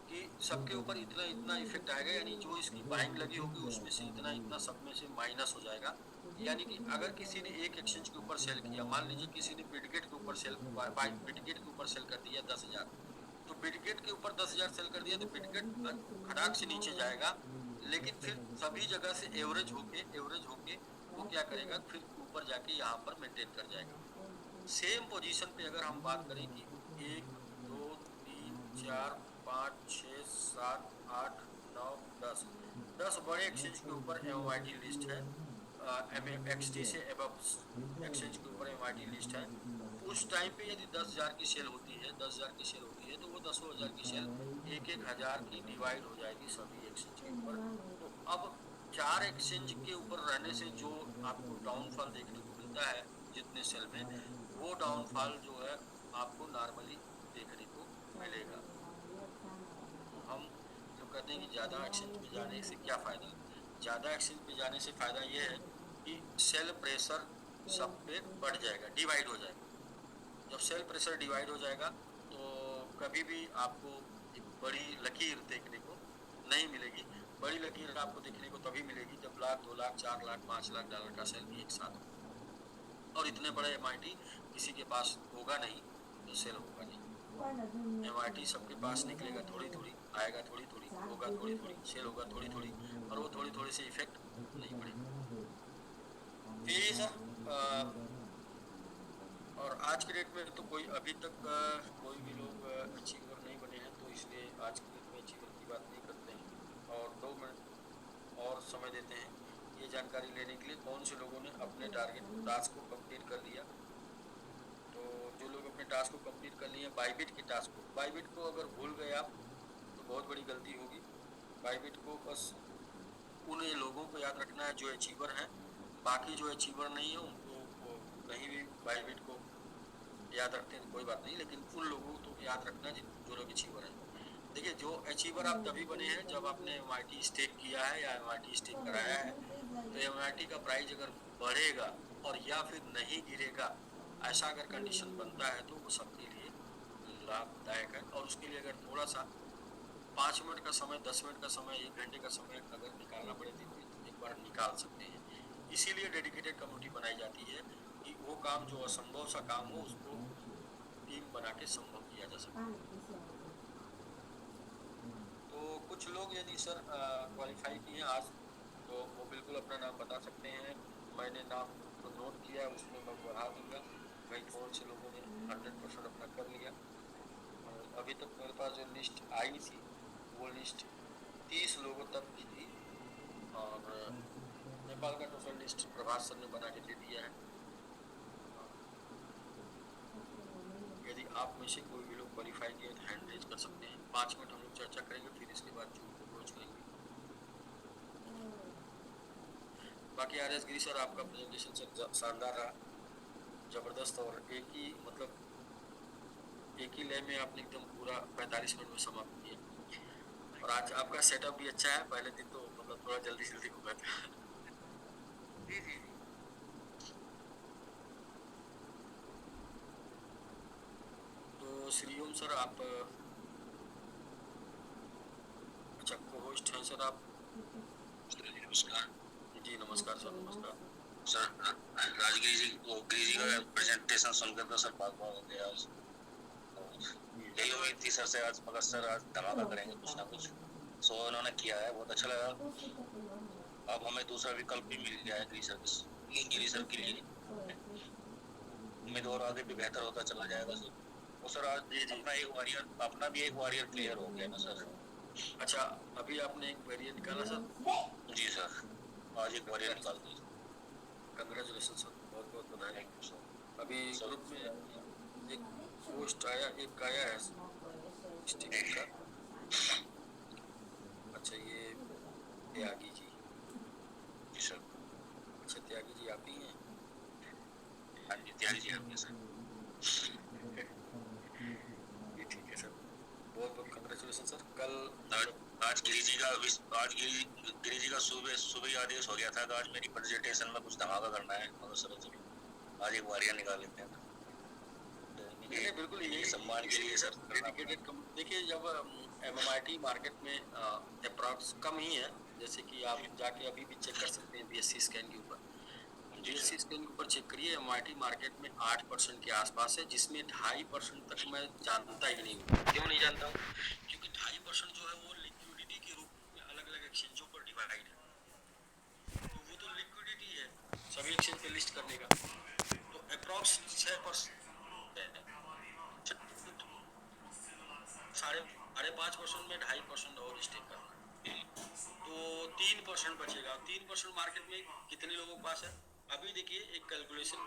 कि सबके ऊपर इतना इतना इफेक्ट आएगा, यानी जो इसकी बाइंग लगी होगी उसमें से इतना इतना सब में से माइनस हो जाएगा। यानी कि अगर किसी ने एक एक्सचेंज के ऊपर सेल किया, मान लीजिए किसी ने बिटगेट के ऊपर सेल कर दिया 10,000, तो बिटगेट के ऊपर 10,000 सेल कर दिया तो बिटगेट खटाक से नीचे जाएगा। लेकिन फिर सभी जगह से एवरेज होके वो क्या करेगा, फिर ऊपर जाके यहाँ पर मेंटेन कर जाएगा। सेम पोजीशन पे अगर हम बात करें कि 1 2 3 4 5 6 7 8 9 10 बड़े एक्सचेंज के ऊपर MMRT लिस्ट है। MXT से अबव एक्सचेंज के ऊपर MMRT लिस्ट है। उस टाइम पे यदि 10,000 की सेल होती है तो वो 10,000 की सेल 1,000 की डिवाइड हो जाएगी सभी एक्सचेंज के ऊपर। तो अब 4 एक्सचेंज के ऊपर रहने से जो आपको डाउनफॉल देखने को मिलता है जितने सेल में, वो डाउनफॉल जो है आपको नॉर्मली देखने को मिलेगा। तो हम जो कहते हैं कि ज़्यादा एक्सचेंज पे जाने से क्या फ़ायदा, ज़्यादा एक्सचेंज पे जाने से फ़ायदा ये है कि सेल प्रेशर सब पे बढ़ जाएगा, डिवाइड हो जाएगा। जब सेल प्रेशर डिवाइड हो जाएगा तो कभी भी आपको एक बड़ी लकीर देखने को नहीं मिलेगी। बड़ी लकीर आपको देखने को तभी मिलेगी जब लाख, 2 लाख, 4 लाख, 5 लाख डॉलर का सेल एक साथ हो, और इतने बड़े एमआईटी किसी के पास होगा नहीं तो सेल होगा नहीं। एमआईटी सबके पास निकलेगा थोड़ी थोड़ी, आएगा थोड़ी थोड़ी, होगा थोड़ी थोड़ी, सेल होगा थोड़ी थोड़ी, और वो थोड़ी थोड़ी से इफेक्ट नहीं पड़ेगा। यही सर। और आज के डेट में तो कोई अभी तक कोई भी लोग अचीवर नहीं बने हैं, तो इसलिए आज की डेट में अचीवर की बात नहीं करते हैं, और 2 मिनट और समय देते हैं ये जानकारी लेने के लिए कौन से लोगों ने अपने टास्क को कंप्लीट कर लिया। तो जो लोग अपने टास्क को कंप्लीट कर लिए बाइबिट के टास्क को, बाइबिट को अगर भूल गए आप तो बहुत बड़ी गलती होगी। बाइबिट को बस उन लोगों को याद रखना है जो अचीवर हैं, बाकी जो अचीवर नहीं है उनको कहीं भी बाइबिट को याद रखते हैं तो कोई बात नहीं, लेकिन उन लोगों को तो याद रखना जो लोग अचीवर हैं। देखिए, जो अचीवर आप तभी बने हैं जब आपने एमआईटी स्टेक किया है या एमआईटी स्टेक कराया है, तो एमआईटी का प्राइस अगर बढ़ेगा और या फिर नहीं गिरेगा, ऐसा अगर कंडीशन बनता है तो वो सबके लिए लाभदायक है। और उसके लिए अगर थोड़ा सा 5 मिनट का समय, 10 मिनट का समय, 1 घंटे का समय अगर निकालना पड़े दिन में तो एक बार निकाल सकते हैं। इसीलिए डेडिकेटेड कम्युनिटी बनाई जाती है कि वो काम जो असंभव सा काम हो उसको टीम बना के संभव किया जा सके। तो कुछ लोग यदि सर क्वालिफाई किए आज तो वो बिल्कुल अपना नाम बता सकते हैं। मैंने नाम तो नोट किया, उसमें मैं बढ़ा दूंगा भाई कौन से लोगों ने 100% अपना कर लिया। और अभी तक मेरे पास जो लिस्ट आई थी वो लिस्ट 30 लोगों तक की थी, और नेपाल का टोटल लिस्ट प्रभास सर ने बना के दे दिया है। यदि आप में से कोई भी लोग क्वालिफाई किए तो हैंड रेज कर सकते हैं। 5 मिनट हम लोग चर्चा करेंगे, फिर इसके बाद जूम को क्लोज करेंगे। बाकी आर.एस. गिरी सर, आपका प्रेजेंटेशन सर शानदार रहा, जबरदस्त, और एक ही लय में आपने एकदम पूरा 45 मिनट में समाप्त किया। और आज आपका सेटअप भी अच्छा है, पहले दिन तो मतलब थोड़ा जल्दी जल्दी हो गया था। जी जी जी। तो श्रीओम सर, आप अच्छा को होस्ट हैं सर आप? नमस्कार जी नमस्कार सर, नमस्कार सर। राजगिरी जी का प्रेजेंटेशन सुनकर तो सर बात हो गया। यही उम्मीद थी सर से आज, मगर सर आज धमाका करेंगे कुछ ना कुछ, सो उन्होंने किया है, बहुत अच्छा लगा। अब हमें दूसरा विकल्प भी मिल गया है गिरी सर के लिए। उम्मीद और आगे भी बेहतर होता चला जाएगा सर। वो सर आज अपना भी एक वॉरियर क्लियर हो गया ना सर। अच्छा, अभी आपने एक वैरिएंट निकाला सर? जी सर, आज एक वॉरियर निकाल दी। कंग्रेचुलेशन सर, बहुत बहुत बधाई। Thank you sir. अभी ग्रुप में एक पोस्ट आया, एक आया है स्टिकर का। अच्छा, ये त्यागी जी। जी सर। अच्छा, त्यागी जी आप ही हैं? हाँ जी, त्यागी जी आपके सर। ये ठीक है सर, बहुत बहुत कंग्रेचुलेशन सर। कल आज गिरी जी का सुबह ही आदेश हो गया था कि आज मेरी प्रेजेंटेशन में कुछ धमाका करना है, मगर सर आज एक वारिया निकाल लेते हैं। नहीं, बिल्कुल यही सम्मान के लिए सर। डेडिकेटेड। देखिए, जब एमएमआईटी मार्केट में अप्रॉक्स कम ही है, जैसे कि आप जाके अभी भी चेक कर सकते हैं बीएससी स्कैन के ऊपर। बीएससी स्कैन के ऊपर चेक करिए, एमआईटी मार्केट में 8% के आसपास है, जिसमें 2.5% तक मैं जानता ही नहीं हूँ। क्यों नहीं जानता हूँ? क्योंकि 2.5% जो है वो लिक्विडिटी के रूप में अलग अलग एक्सचेंजों पर डिवाइड है। तो वो तो लिक्विडिटी है सभी एक्सचेंज पे लिस्ट करने का, तो अप्रॉक्स 6% 5.5% में 2.5% और स्टेक करना, तो 3% बचेगा। 3% मार्केट में कितने लोगों के पास है? अभी देखिए एक कैलकुलेशन,